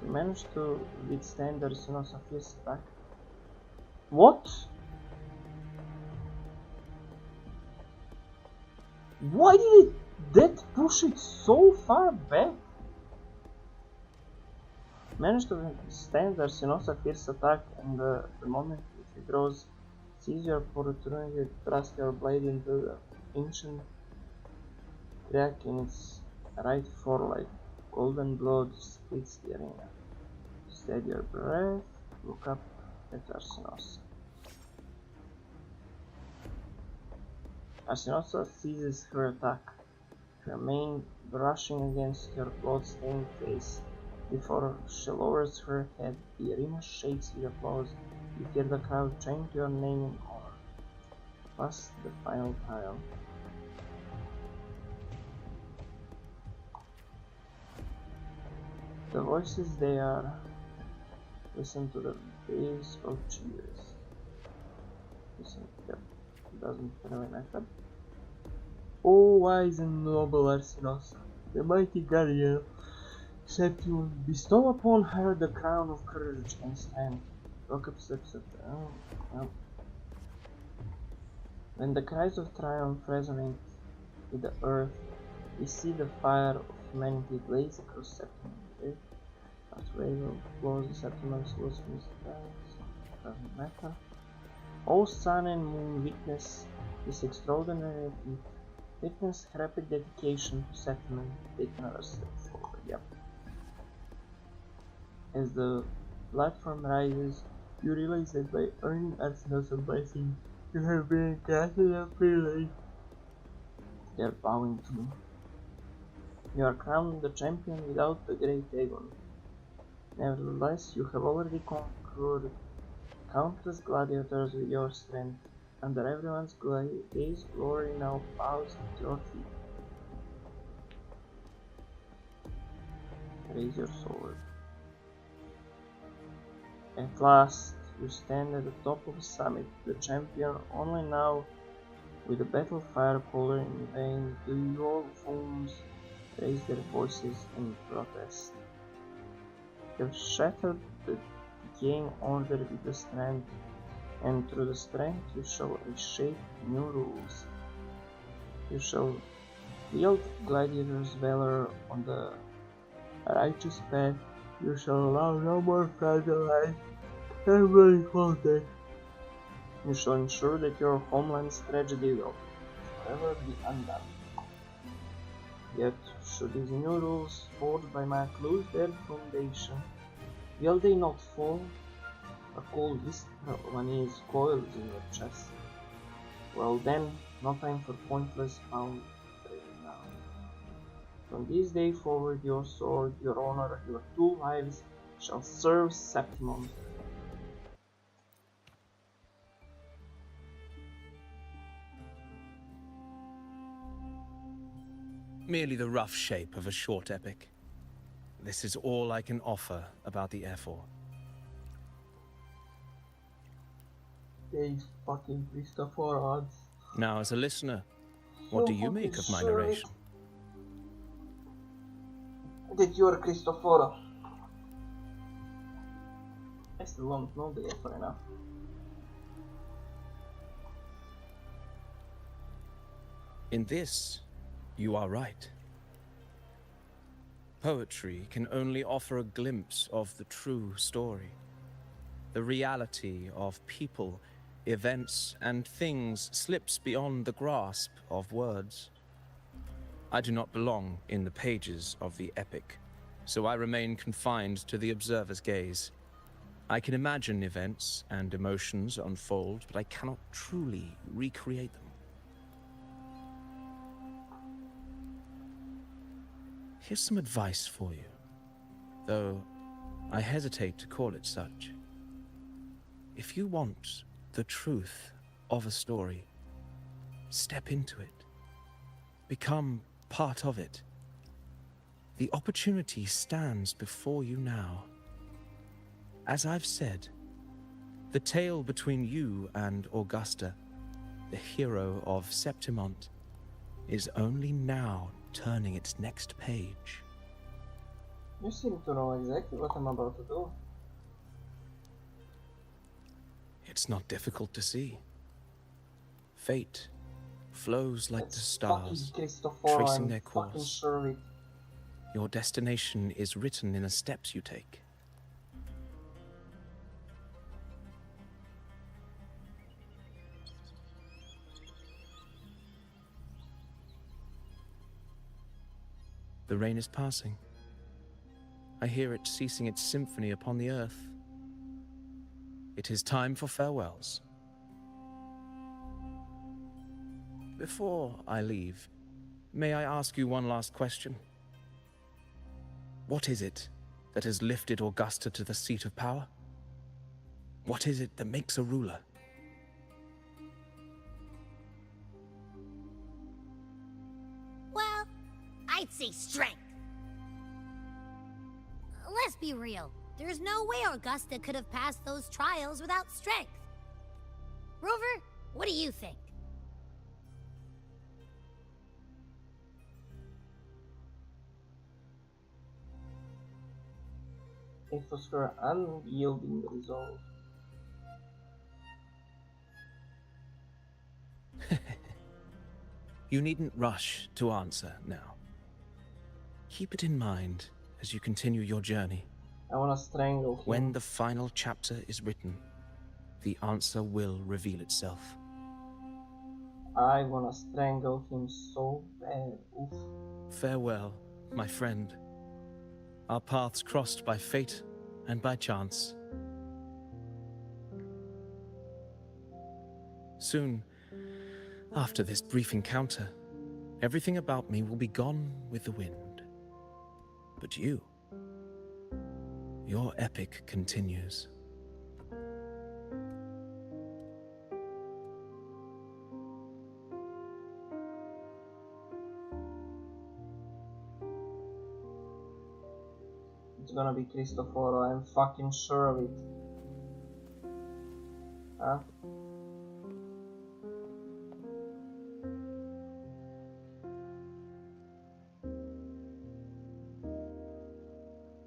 You managed to withstand the Arsinosa fierce attack. What? Why did that push it so far back? Managed to withstand the Arsinosa fierce attack, and the moment it withdraws, seize your opportunity to thrust your blade into the ancient crack in its right foreleg. Golden blood splits the arena. Steady your breath, look up at Arsinosa. Arsinosa seizes her attack, her mane brushing against your blood-stained face. Before she lowers her head, the arena shakes with applause. You hear the crowd chant your name in honor. Plus the final tile. The voices they are. Listen to the bass of cheers. Listen, yep, doesn't really matter. O wise and noble Arsinosa, the mighty guardian, said to bestow upon her the crown of courage and strength. Look up steps at no. When the cries of triumph resonate with the earth, we see the fire of humanity blaze across settlement. After wave of blows, the settlements lose from the skies. Doesn't matter. O sun and moon, witness this extraordinary feat. Witness rapid dedication to settlement. Take another step forward. Yep. As the platform rises, You realize that by earning Arsenal's blessing, you have been granted a privilege they are bowing to me. You are crowned the champion without the great Aegon. Nevertheless, you have already conquered countless gladiators with your strength. Under everyone's gaze, glory now bows at your feet. Raise your sword. At last, you stand at the top of the summit, the champion. Only now, with the battle fire color in vain, do your foes raise their voices in protest. You have shattered the decaying order with the strength, and through the strength you shall reshape new rules. You shall wield gladiators' valor on the righteous path. You shall allow no more fragile life and will contact. You shall ensure that your homeland's tragedy will forever be undone. Yet, should these new rules forged by Mac lose their foundation, will they not fall? A cold whisper of unease coils in your chest. Well then, no time for pointless boundary now. From this day forward, your sword, your honor, your 2 lives shall serve Septimon. Merely the rough shape of a short epic. This is all I can offer about the Air4. Thanks, fucking Christopher odds. Now, as a listener, what do you make of my narration? That you are Christopher. I still don't know the Air4 enough. In this, you are right. Poetry can only offer a glimpse of the true story. The reality of people, events, and things slips beyond the grasp of words. I do not belong in the pages of the epic, so I remain confined to the observer's gaze. I can imagine events and emotions unfold, but I cannot truly recreate them. Here's some advice for you, though I hesitate to call it such. If you want the truth of a story, step into it. Become part of it. The opportunity stands before you now. As I've said, the tale between you and Augusta, the hero of Septimont, is only now turning its next page. You seem to know exactly what I'm about to do. It's not difficult to see. Fate flows like the That's stars, fucking Christopher, tracing I'm their fucking course. sure of it. Your destination is written in the steps you take. The rain is passing. I hear it ceasing its symphony upon the earth. It is time for farewells. Before I leave, may I ask you one last question? What is it that has lifted Augusta to the seat of power? What is it that makes a ruler? Well, I'd say strength. Let's be real. There's no way Augusta could have passed those trials without strength. Rover, what do you think? It was her unyielding resolve. You needn't rush to answer now. Keep it in mind as you continue your journey. I wanna strangle him. When the final chapter is written, the answer will reveal itself. I wanna strangle him so bad. Oof. Farewell, my friend. Our paths crossed by fate and by chance. Soon, after this brief encounter, everything about me will be gone with the wind. But you, your epic continues. It's gonna be Cristoforo, I'm fucking sure of it. Huh?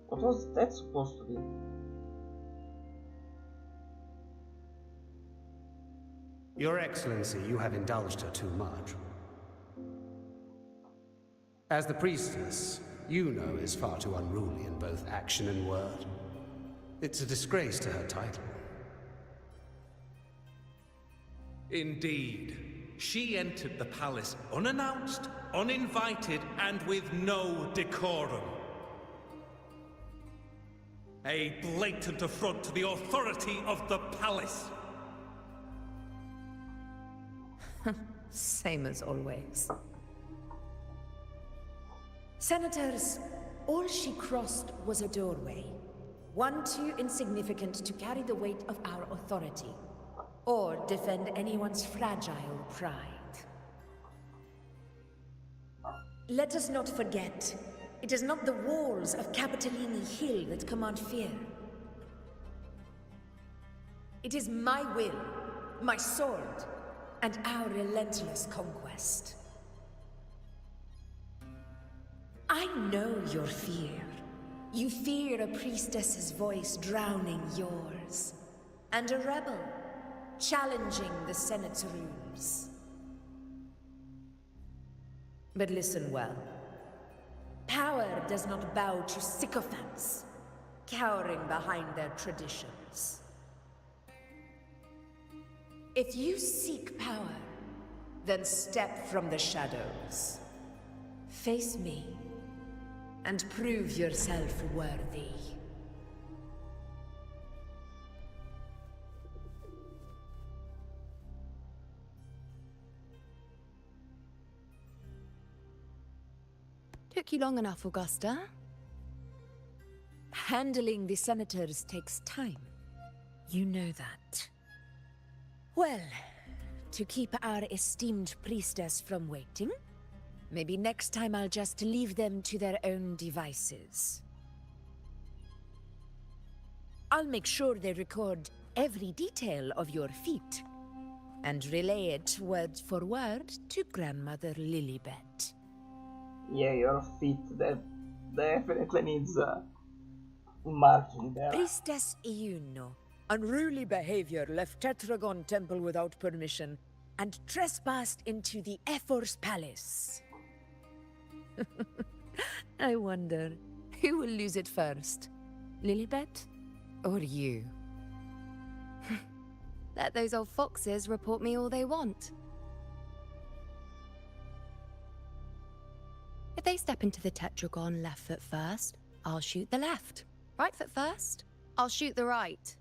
What was that supposed to be? Your Excellency, you have indulged her too much. As the priestess, Yuno is far too unruly in both action and word. It's a disgrace to her title. Indeed. She entered the palace unannounced, uninvited, and with no decorum. A blatant affront to the authority of the palace. Same as always. Senators, all she crossed was a doorway. One too insignificant to carry the weight of our authority, or defend anyone's fragile pride. Let us not forget, it is not the walls of Capitolini Hill that command fear. It is my will, my sword, and our relentless conquest. I know your fear. You fear a priestess's voice drowning yours, and a rebel challenging the Senate's rules. But listen well. Power does not bow to sycophants, cowering behind their traditions. If you seek power, then step from the shadows. Face me, and prove yourself worthy. Took you long enough, Augusta. Handling the senators takes time. You know that. Well, to keep our esteemed priestess from waiting, maybe next time I'll just leave them to their own devices. I'll make sure they record every detail of your feat, and relay it word for word to Grandmother Lilibet. Yeah, your feet, that definitely needs marking there. Priestess Iuno, unruly behavior, left Tetragon Temple without permission, and trespassed into the Ephor's palace. I wonder, who will lose it first? Lilibet or you? Let those old foxes report me all they want. If they step into the tetragon left foot first, I'll shoot the left. Right foot first, I'll shoot the right.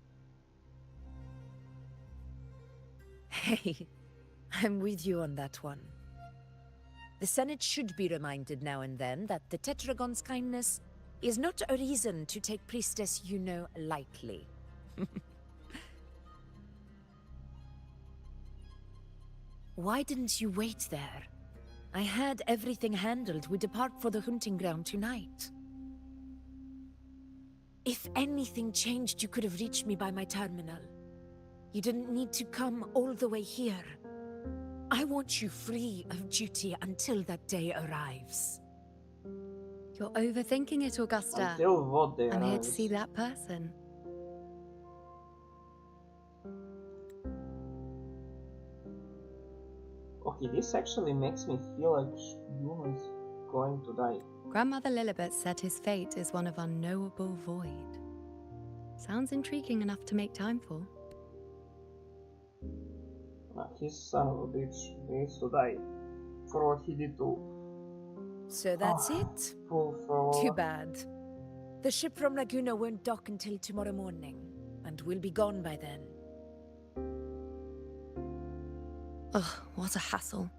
Hey, I'm with you on that one. The Senate should be reminded now and then that the Tetragon's kindness is not a reason to take Priestess Yuno lightly. Why didn't you wait there? I had everything handled. We depart for the hunting ground tonight. If anything changed, you could have reached me by my terminal. You didn't need to come all the way here. I want you free of duty until that day arrives. You're overthinking it, Augusta. Until what day I'm here to arrives. see that person. Okay, this actually makes me feel like Yuno is going to die. Grandmother Lilibet said his fate is one of unknowable void. Sounds intriguing enough to make time for. His son of a bitch needs to die for what he did to So that's it? Poor fellow. Too bad. The ship from Laguna won't dock until tomorrow morning, and we'll be gone by then. Ugh, what a hassle.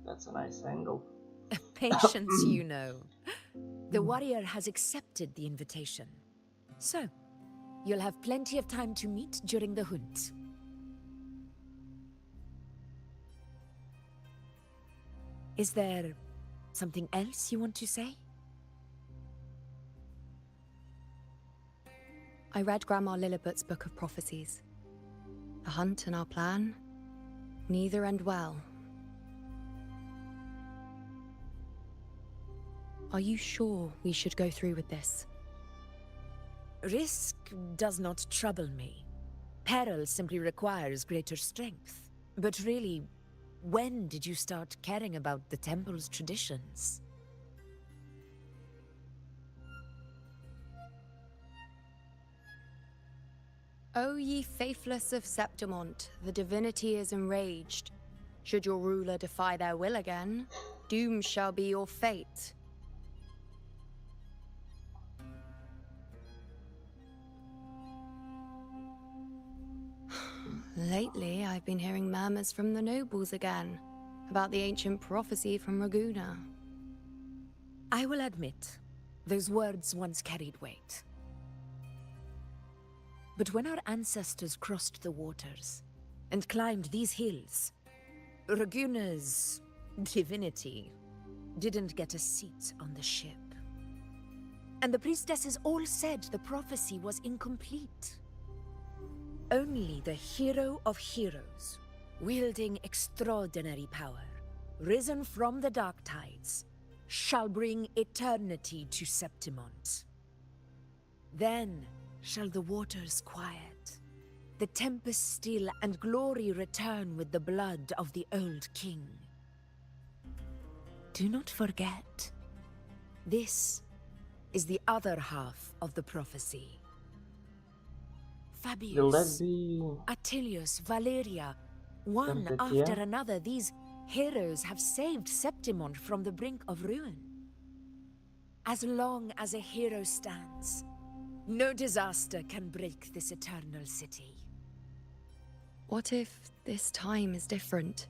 That's a nice angle. Patience, you know. The warrior has accepted the invitation. So, you'll have plenty of time to meet during the hunt. Is there something else you want to say? I read Grandma Lillibut's Book of Prophecies. The hunt and our plan, neither end well. Are you sure we should go through with this? Risk does not trouble me. Peril simply requires greater strength. But really, when did you start caring about the temple's traditions? O ye faithless of Septimont, the divinity is enraged. Should your ruler defy their will again, doom shall be your fate. Lately, I've been hearing murmurs from the nobles again, about the ancient prophecy from Raguna. I will admit, those words once carried weight. But when our ancestors crossed the waters and climbed these hills, Raguna's divinity didn't get a seat on the ship. And the priestesses all said the prophecy was incomplete. Only the hero of heroes, wielding extraordinary power, risen from the dark tides, shall bring eternity to Septimont. Then shall the waters quiet, the tempest still, and glory return with the blood of the old king. Do not forget, this is the other half of the prophecy. Will that Fabius, be Attilius, Valeria, one tempted, after yeah? another, these heroes have saved Septimont from the brink of ruin. As long as a hero stands, no disaster can break this eternal city. What if this time is different?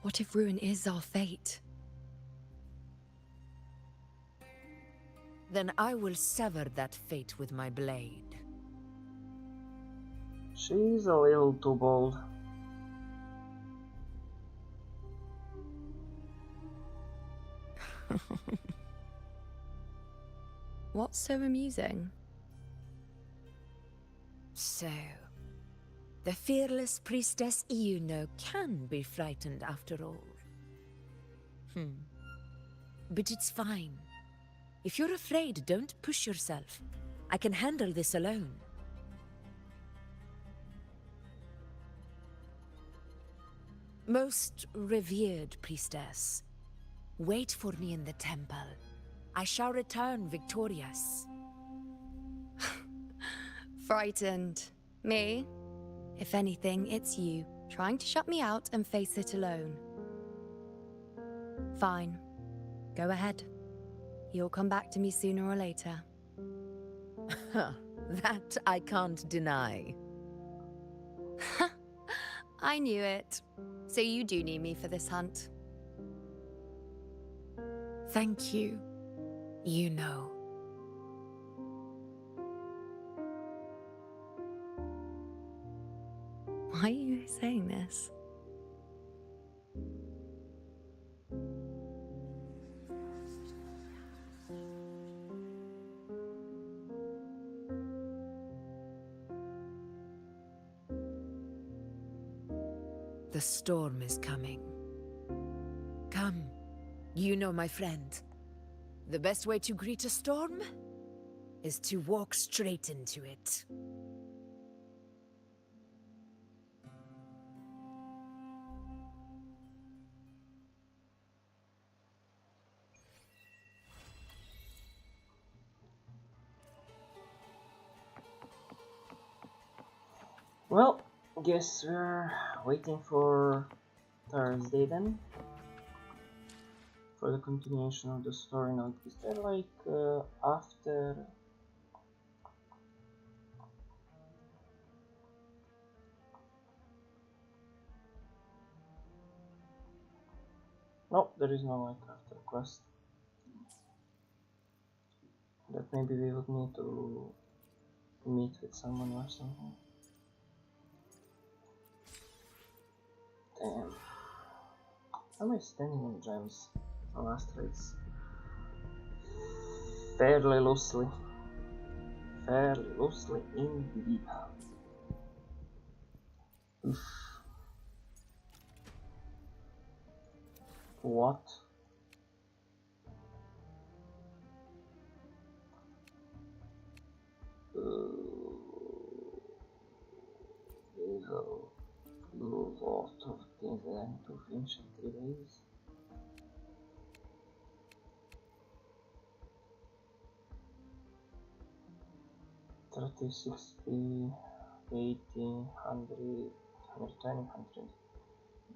What if ruin is our fate? Then I will sever that fate with my blade. She's a little too bold. What's so amusing? So, the fearless priestess Iuno can be frightened after all. But it's fine. If you're afraid, don't push yourself. I can handle this alone. Most revered priestess, wait for me in the temple. I shall return victorious. Frightened. Me? If anything, it's you, trying to shut me out and face it alone. Fine. Go ahead. You'll come back to me sooner or later. That I can't deny. I knew it. So you do need me for this hunt. Thank you. You know. Why are you saying this? The storm is coming. Come, you know my friend. The best way to greet a storm is to walk straight into it. Well, guess we're waiting for Thursday then. For the continuation of the story note. Is there like after No, there is no like after quest. That maybe we would need to meet with someone or something. Damn. How am I standing on gems? The last race. Fairly loosely. Fairly loosely indeed. Oof. What? We will do a lot of things that I need to finish in 3 days. $30, $60, $80, $100, $120, $100.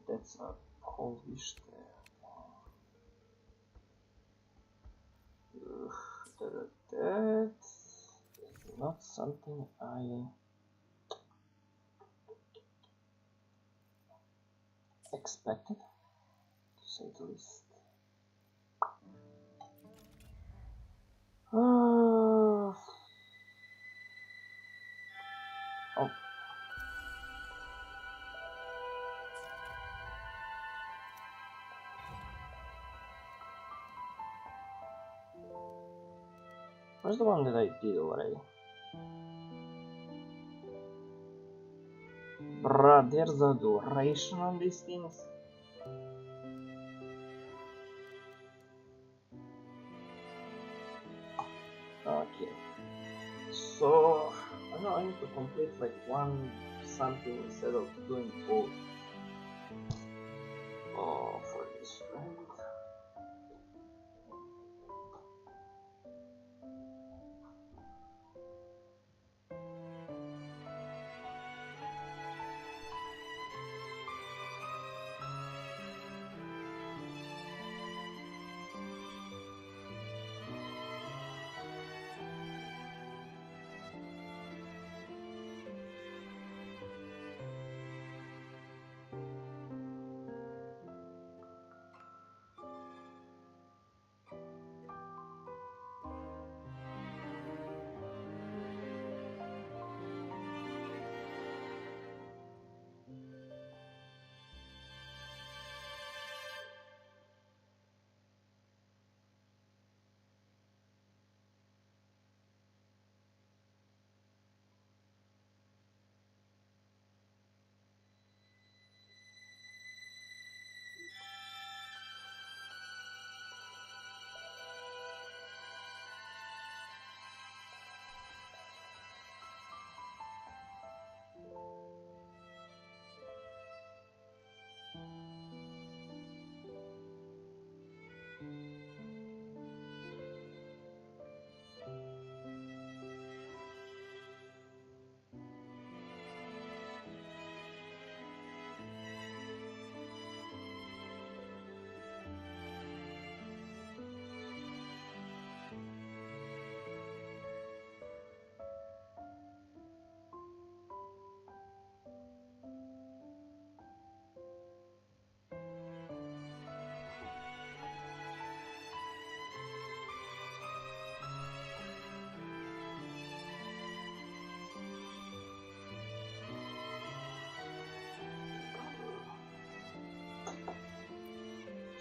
That's a whole wish there. That's not something I expected, to say the least. Oh. Where's the one that I did already? Bruh, there's a duration on these things. Okay. So, I know I need to complete like one something instead of doing both. Oh, for this friend.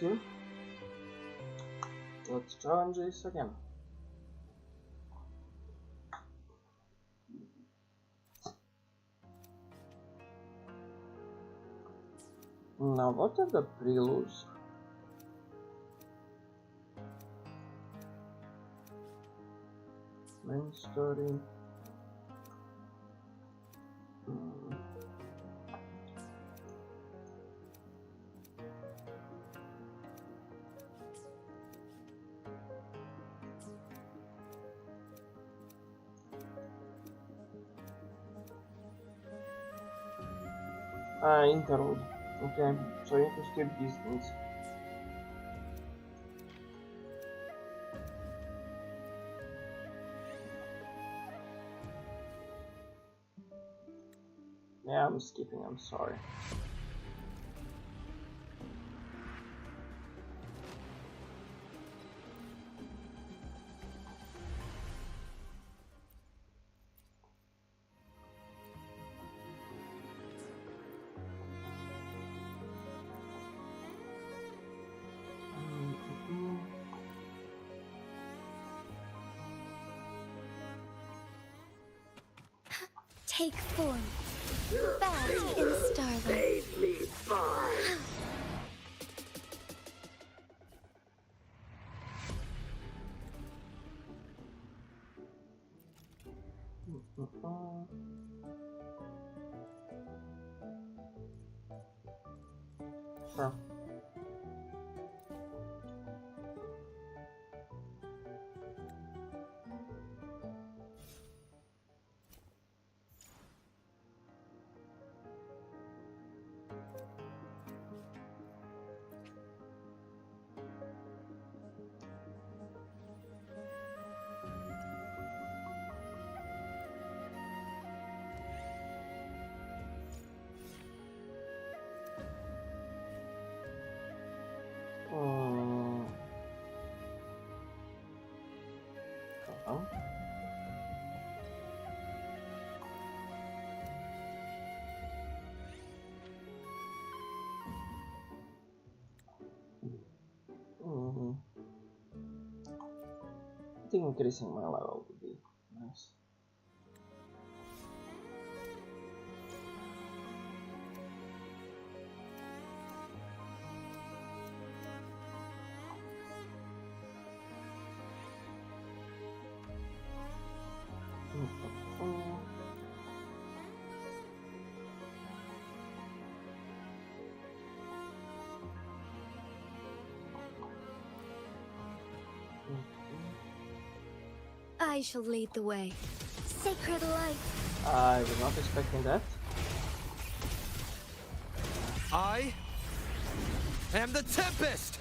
Okay. Let's challenge this again. Now, what are the preludes? Main story. Interlude. Okay, so I need to skip these things. Yeah, I'm skipping, I'm sorry. Take form. Bask in starlight. Sure. Come. I think increasing my level would be nice. I shall lead the way. Sacred light. I was not expecting that. I am the Tempest!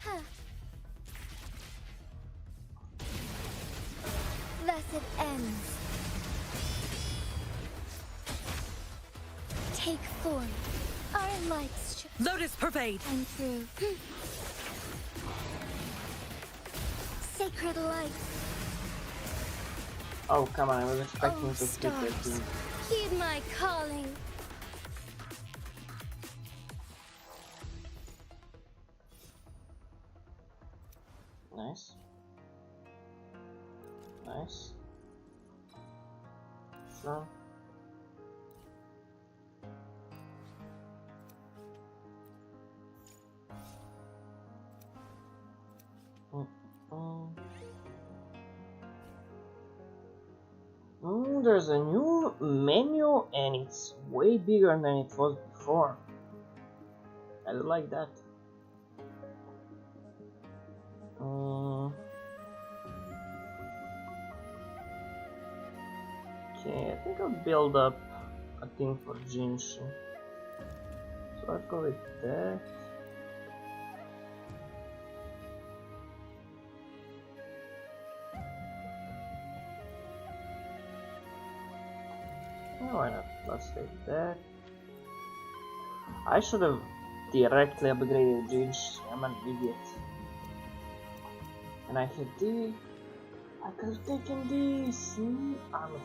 Huh. Thus it ends. Take form. Our lights Lotus pervade! shine through. Sacred light. Oh, come on, I was expecting Oh, to hit stars. that thing. Heed my calling. Nice. Nice. Sure. There's a new menu and it's way bigger than it was before. I like that. Okay, I think I'll build up a thing for Jinshin. So I'll go with that. Oh, why not? Let's take that. I should have directly upgraded Jinshin. I'm an idiot. And I had the... I could have taken this. I'm a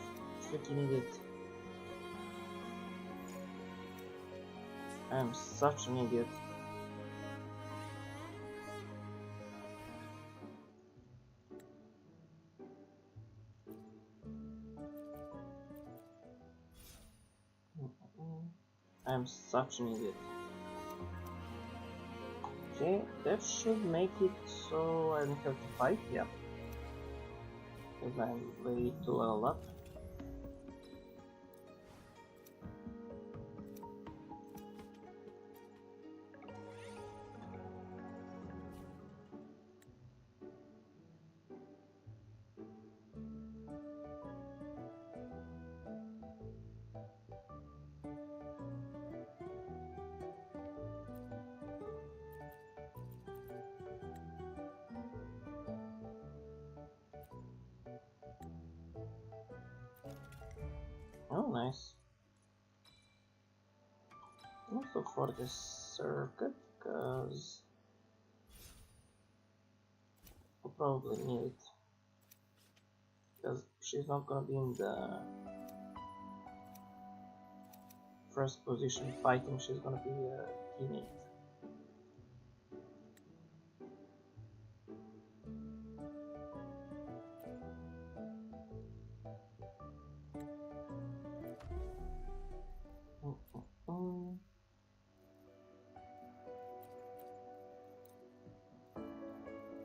freaking idiot. I'm such an idiot. I'm such an idiot. Okay, that should make it so I don't have to fight, yeah. Because I'm ready to level up. Oh, nice. Also for this circuit, because I'll probably need it. Because she's not gonna be in the first position fighting, she's gonna be a teammate.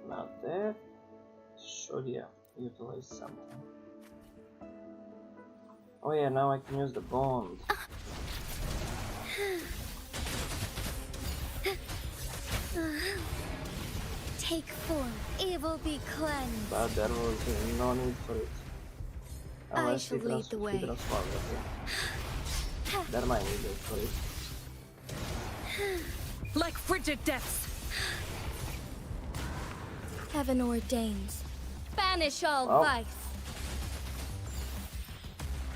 Now that should, yeah, utilize something. Oh yeah, now I can use the bond. Take form, evil be cleansed. But there was no need for it. I shall lead the way. There might need it for it. Like frigid depths. Heaven ordains. Banish all Oh. vice.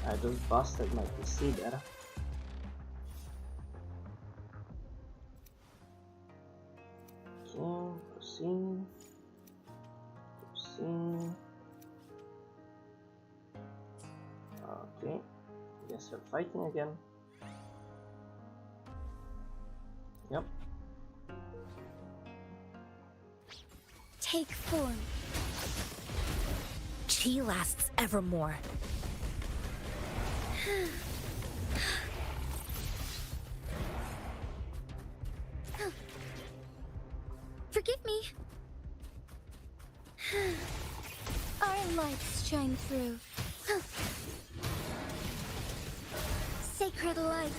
I just busted my PC there. Okay, proceed. Proceed. Okay. Guess we're fighting again. Yep. Take form. Chi lasts evermore. Forgive me. Our lights shine through. Sacred light.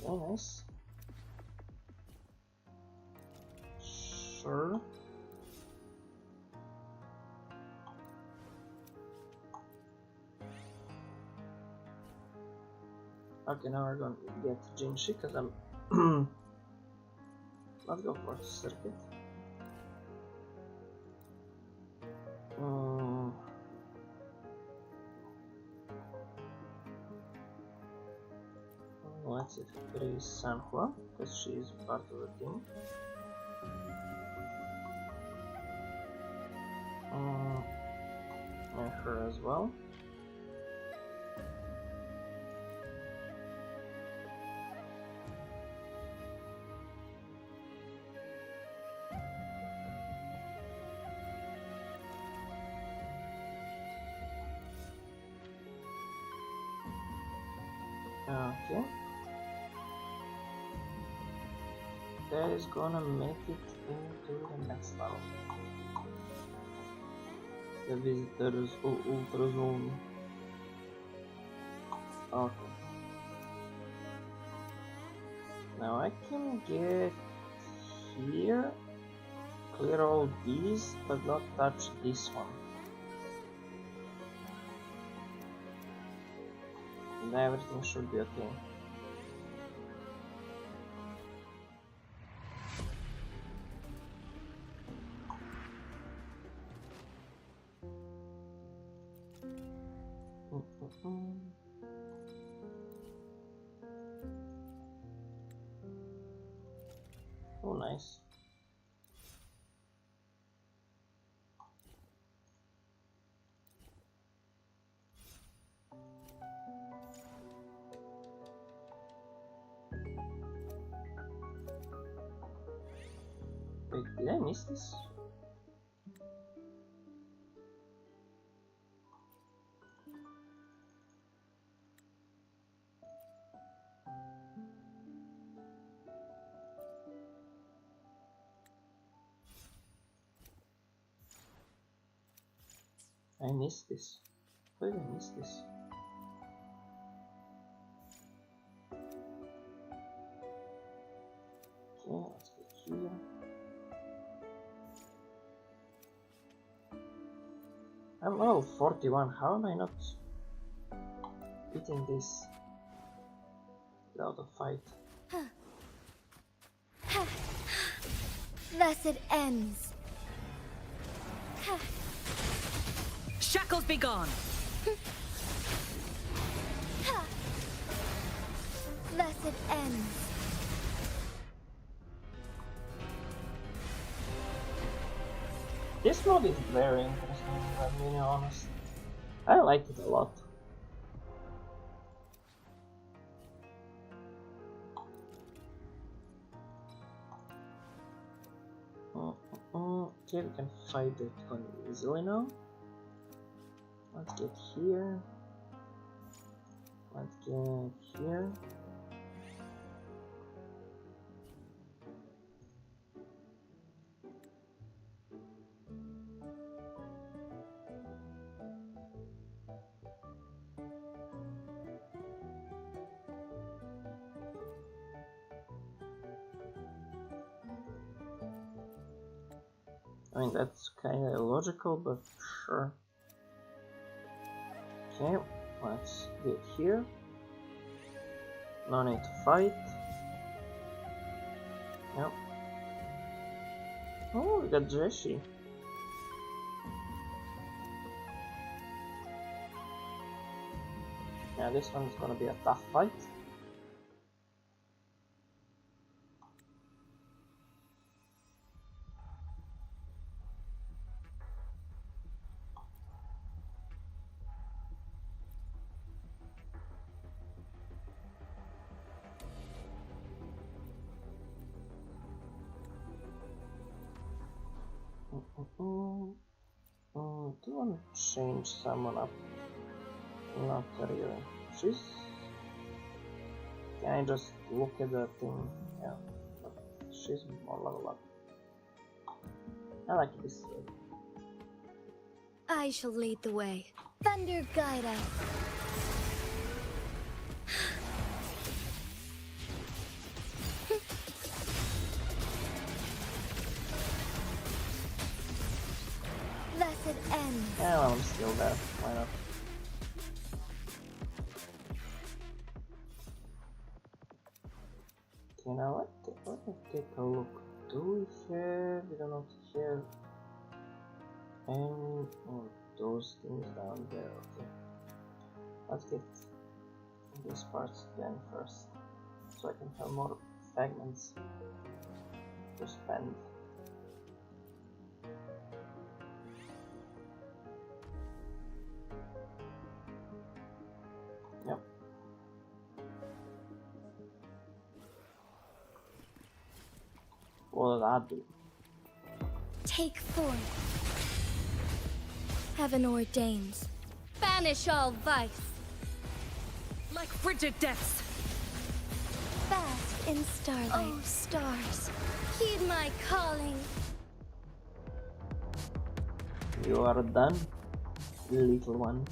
Okay, nice. Sure. Okay, now we're going to get Jinshi because I'm. Let's go for the circuit. Let's increase Sanhua because she is part of the team. And her as well. Okay. That is gonna make it into the next level. The visitors ultra zone. Okay. Now I can get here, clear all these, but not touch this one. And everything should be okay. Oh, nice. Wait, did I miss this? I missed this. Why did I miss this? Okay, let's get here. I'm level 41. How am I not beating this without a fight? Thus it ends. Shackles be gone. Thus it ends. This mod is very interesting, if I'm being honest. I like it a lot. Okay, we can fight it one easily now. Let's get here. Let's get here. I mean, that's kind of illogical, but sure. Okay, let's get here. No need to fight. Yep. Oh, we got Jeshi. Yeah, this one's gonna be a tough fight. Do you want to change someone up? Not really. She's... Can I just look at the thing? Yeah, but she's more level up. I like this way. I shall lead the way. Thunder guide us. Blessed end. Yeah, well, I'm still there. Why not? Okay, now let me take a look. Do we have... We do not have any of those things down there. Okay. Let's get these parts done first, so I can have more fragments to spend. Yep. What did I do? Take forth. Heaven ordains. Banish all vice. Like frigid depths. Bask in starlight. Oh, stars, heed my calling. You are done, little one.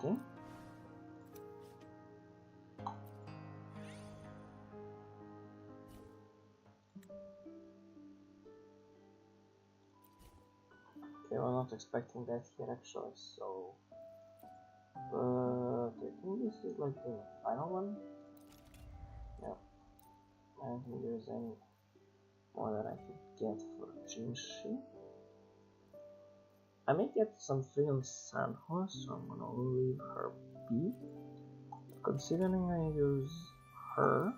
Okay. Okay, we're not expecting that here actually, so... But I think this is like the final one. Yeah. I don't think there's any more that I could get for Jinshi. I may get some free on Sanhua, so I'm gonna leave her be. Considering I use her,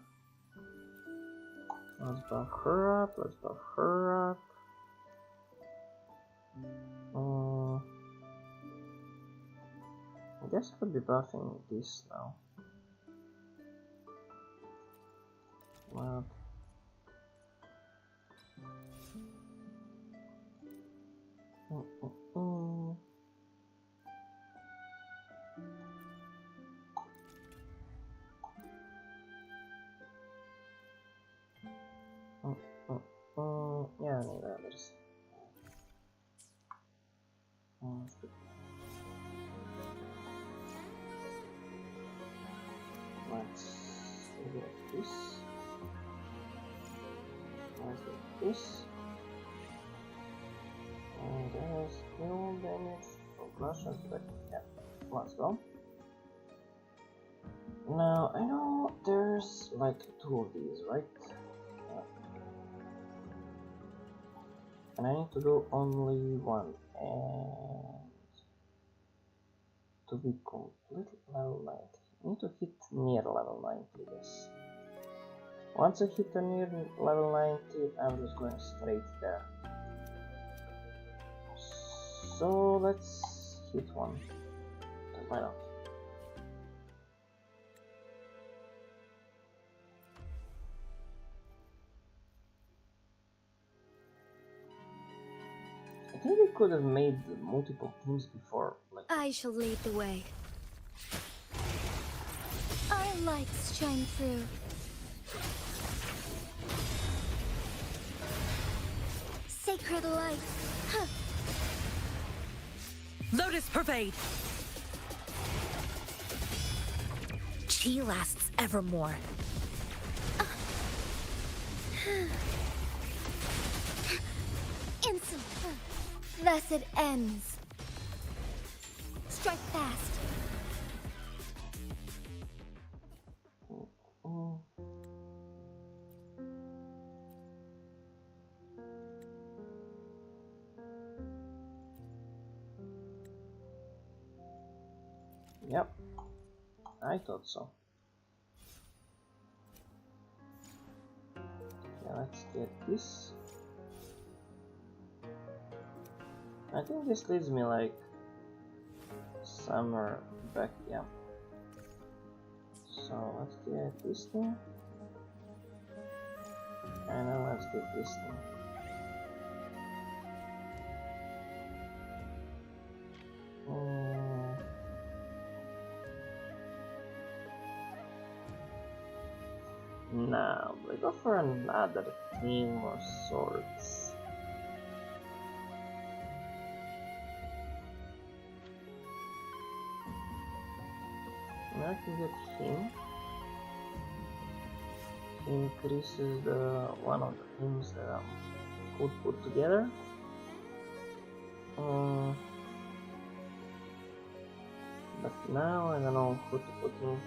let's buff her up, let's buff her up. I guess I could be buffing this now. What? Yeah, I need others. Let's get this. Let's get this. And there's no damage for Russian, but yeah, let's go. Now, I know there's like 2 of these, right? Yeah. And I need to do only one, and to be completely level 90. Need to hit near level 90, I guess. Once I hit a near level 90, I'm just going straight there. So let's hit one. Why not? I think we could have made multiple teams before. Like, I shall lead the way. Our lights shine through. Sacred light. Huh. Lotus pervade! Chi lasts evermore. Instant. Thus it ends. Strike fast. Yep, I thought so. Okay, let's get this. I think this leads me like somewhere back, yeah. So let's get this thing. And then let's get this thing. Now, we go for another team of sorts. Now I can get him. He increases the one of the teams that I could put together. But now I don't know who to put in.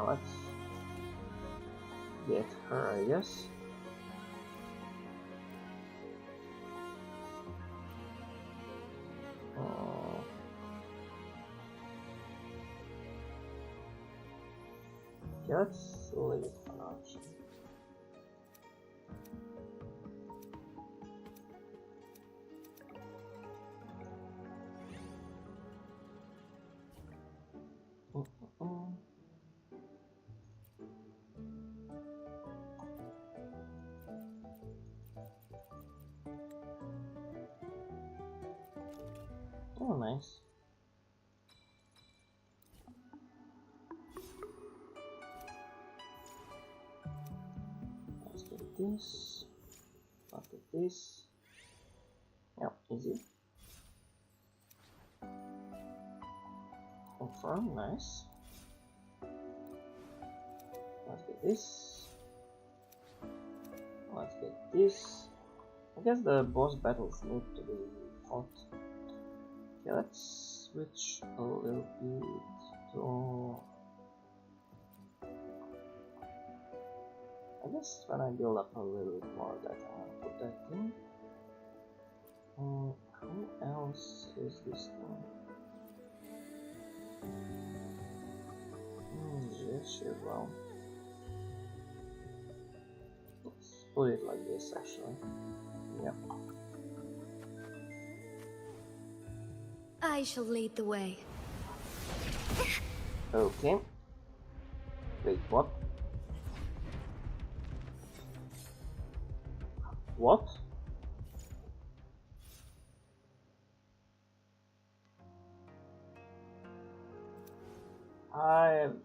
Let's get her, I guess. Okay, let's leave it for now. Oh, nice. Let's get this. Look at this. Yep, easy. Confirm, nice. Let's get this. Let's get this. I guess the boss battles need to be fought. Okay, let's switch a little bit to... I guess when I build up a little bit more of that, I'm gonna put that in. Who else is this thing? Yes, well. Let's put it like this actually. Yep. I shall lead the way. Okay. Wait, what? What? I have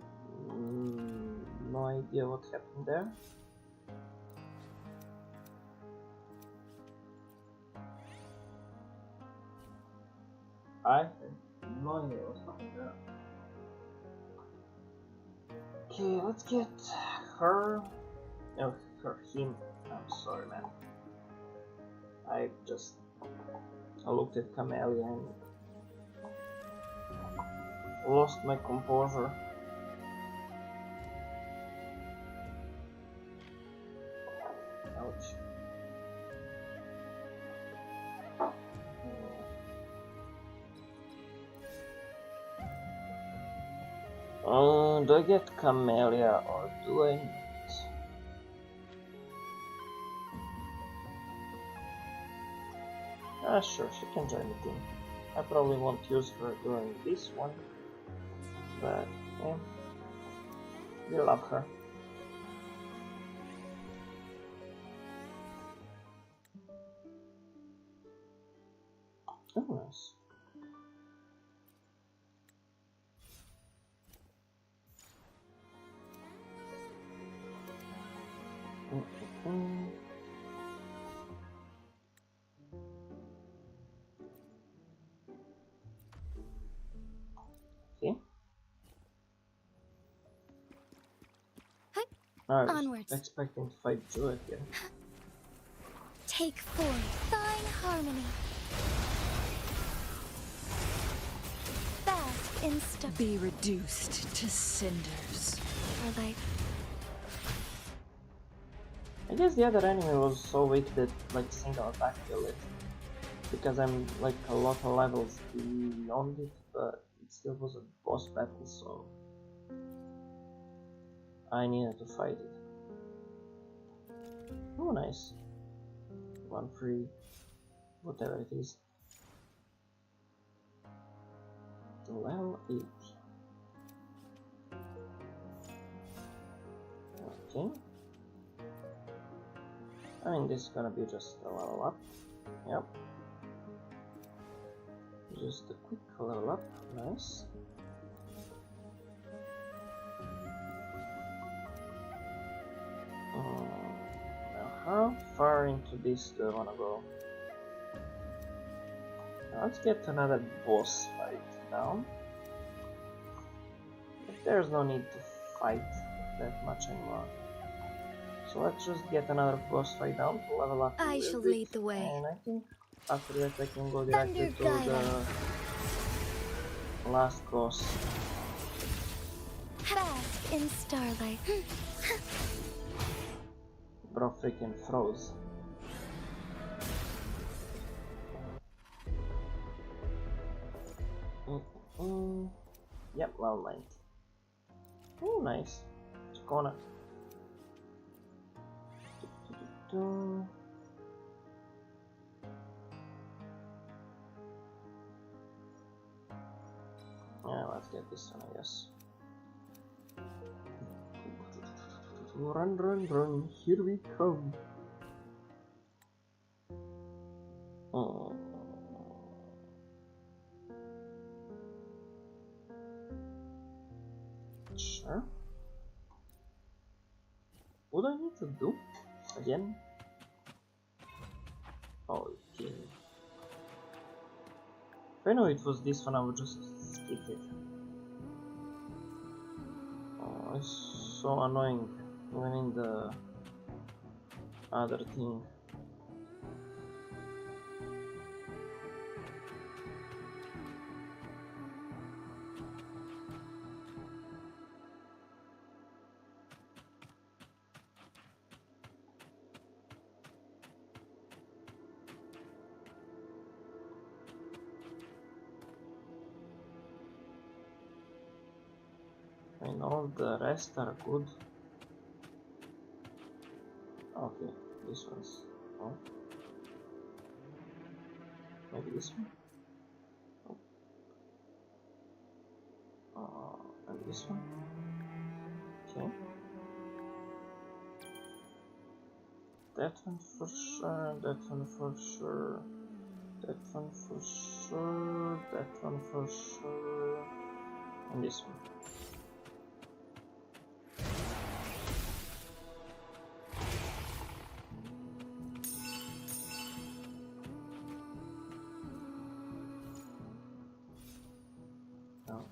no idea what happened there. I have no idea what's happening there. Okay, let's get her. No, him. I'm sorry, man. I just looked at Camellia and lost my composure. Ouch. Do I get Camellia or do I not? Ah, sure, she can join the team. I probably won't use her during this one, but yeah, we love her. Oh, nice. Okay. I was Onwards. expecting to fight Joe again. Take 4. Fine harmony. Bask in stuff. Be reduced to cinders. Or like I guess the other enemy was so weak that like single attack killed it. Because I'm like a lot of levels beyond it, but it still was a boss battle, so I needed to fight it. Oh, nice. 1 free, whatever it is. Level 8. Okay. I mean, this is gonna be just a level up. Yep. Just a quick level up. Nice. Now, how far into this do I wanna go? Now, let's get another boss fight down. But there's no need to fight that much anymore. So let's just get another boss fight down to level up. I shall lead the way. And I think after that I can go directly to Thunder the last boss. bask in starlight. Bro freaking froze. Yep, level 90. Oh, nice. Chicona. Yeah, let's get this one, I guess. Run, run, run, here we come. Oh. Sure. What do I need to do? Again? Okay. If I know it was this one, I would just skip it. Oh, it's so annoying, even in the other thing. And all the rest are good. Okay, this one's oh. Maybe this one. And this one. Okay. That one for sure. That one for sure. That one for sure. That one for sure. And this one.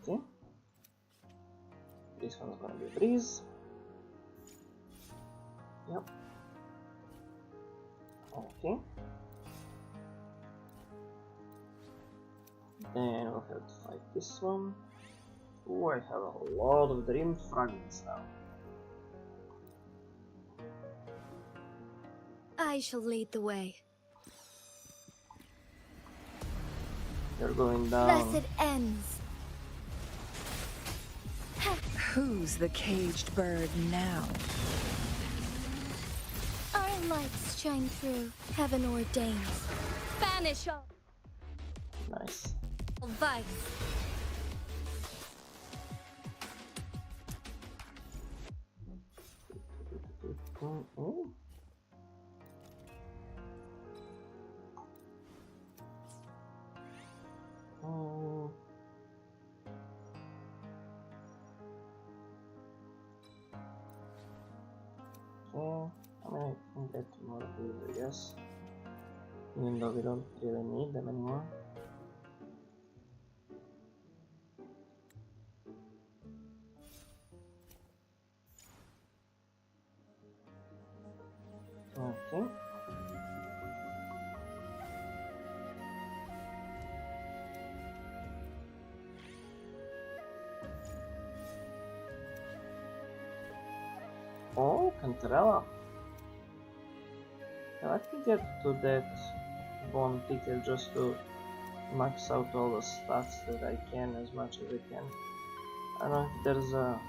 Okay. This one's gonna be a breeze. Yep. Okay. Then we'll have to fight this one. Ooh, I have a lot of dream fragments now. I shall lead the way. You're going down. Blessed ends. Who's the caged bird now? Our lights shine through, heaven ordains. Banish all Nice. vice. Oh. Oh. Okay, I mean, I can get more of these, I guess. Even though we don't really need them anymore. Okay. Oh, Cantarella. Let me get to that bone picker just to max out all the stats that I can as much as I can. I don't know if there's a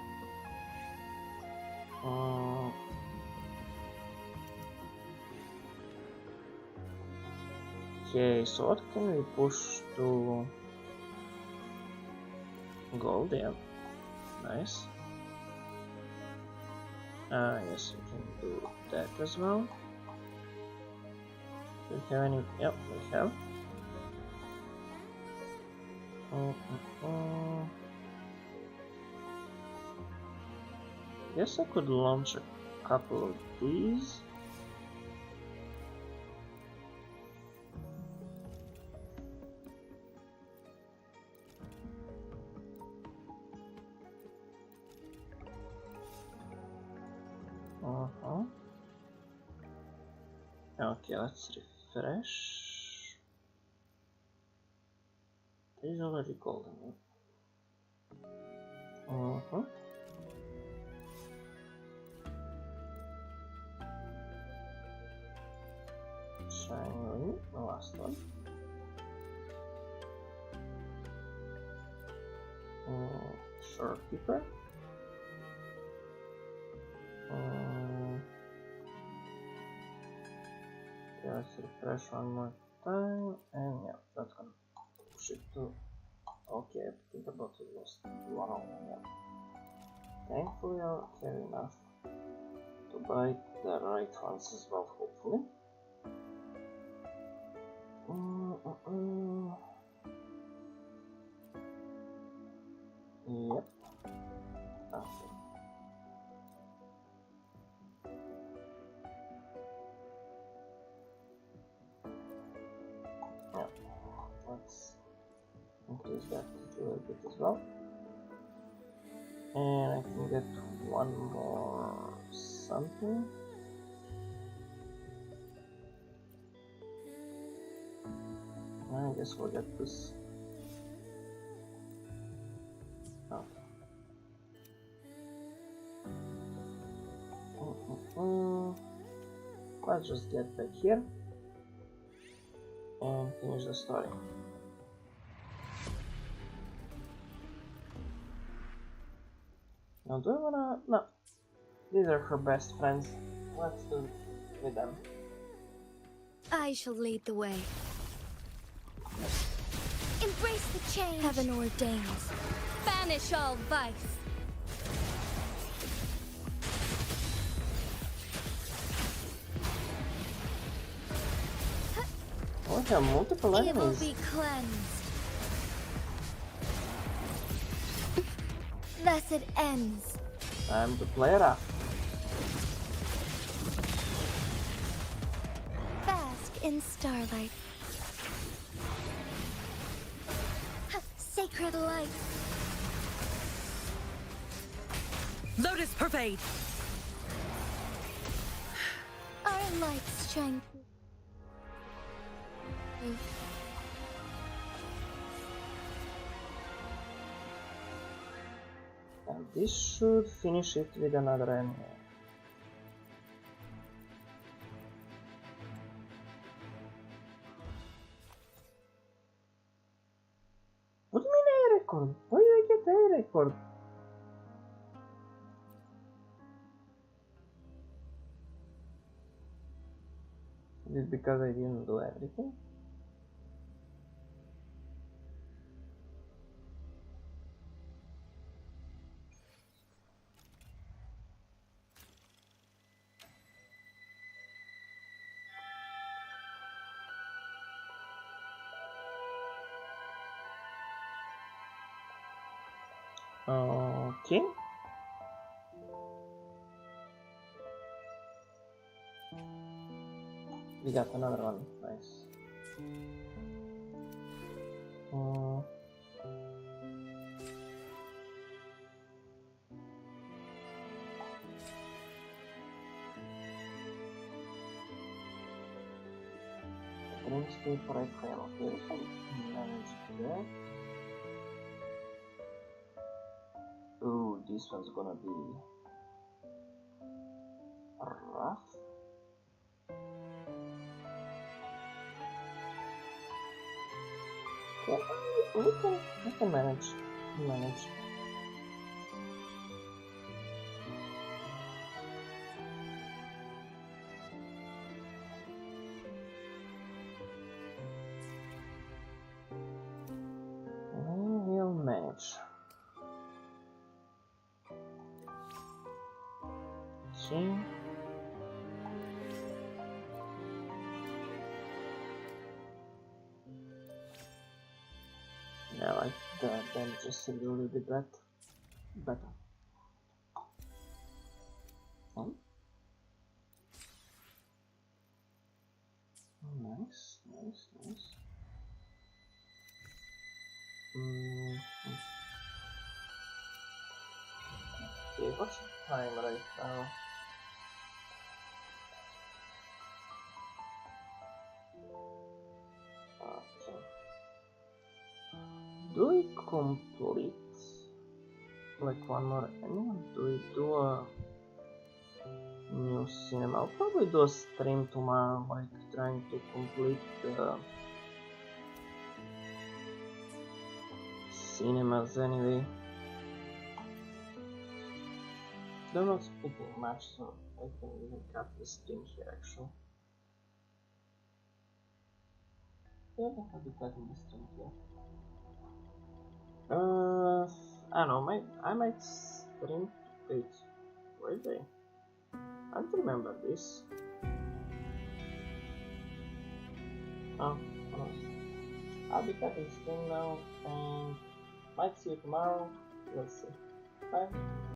okay, so what can we push to gold? Yeah, nice. Yes, we can do that as well. Do we have any? Yep, we have. Guess I could launch a couple of these. Okay, let's refresh. He's already golden. Shiny, the last one. Shopkeeper. Okay, let's refresh one more time, and yeah, that's gonna push it to. Okay, I think about it was one of them. Yeah. Thankfully, I'll carry enough to buy the right ones as well, hopefully. Yep. Okay. Yeah. Let's increase that a little bit as well. And I can get one more something. I guess we'll get this. Okay. Let's just get back here and finish the story. Now, do I wanna? No. These are her best friends. Let's do it with them. I shall lead the way. Embrace the change heaven ordains. Banish all vice. Oh, we have multiple Evil enemies. be cleansed. Thus it ends. Time to play it up. Bask in starlight. Sacred light. Lotus pervade! Our lights shine through. And this should finish it with another enemy. What do you mean A record? Why did I get A record? Is it because I didn't do everything? Okay. We got another one. Nice. Dreamscape Requiem. Okay, we can manage that. Ooh, this one's gonna be rough. Yeah, we can manage. Manage. We'll manage. Okay. Yeah, like that, then just a little bit better. Oh. Nice. Okay, what's the time right now? Okay. Do we complete like one more anyone? Do we do a new cinema? I'll probably do a stream tomorrow, like trying to complete the cinemas anyway. They're not speaking much, so I can even cut the stream here actually. Yeah, I'll be cutting the stream here. I don't know, I might stream. Wait, were they? I don't remember this. Oh, I'll be cutting stream now, and might see you tomorrow. Let's see. Bye.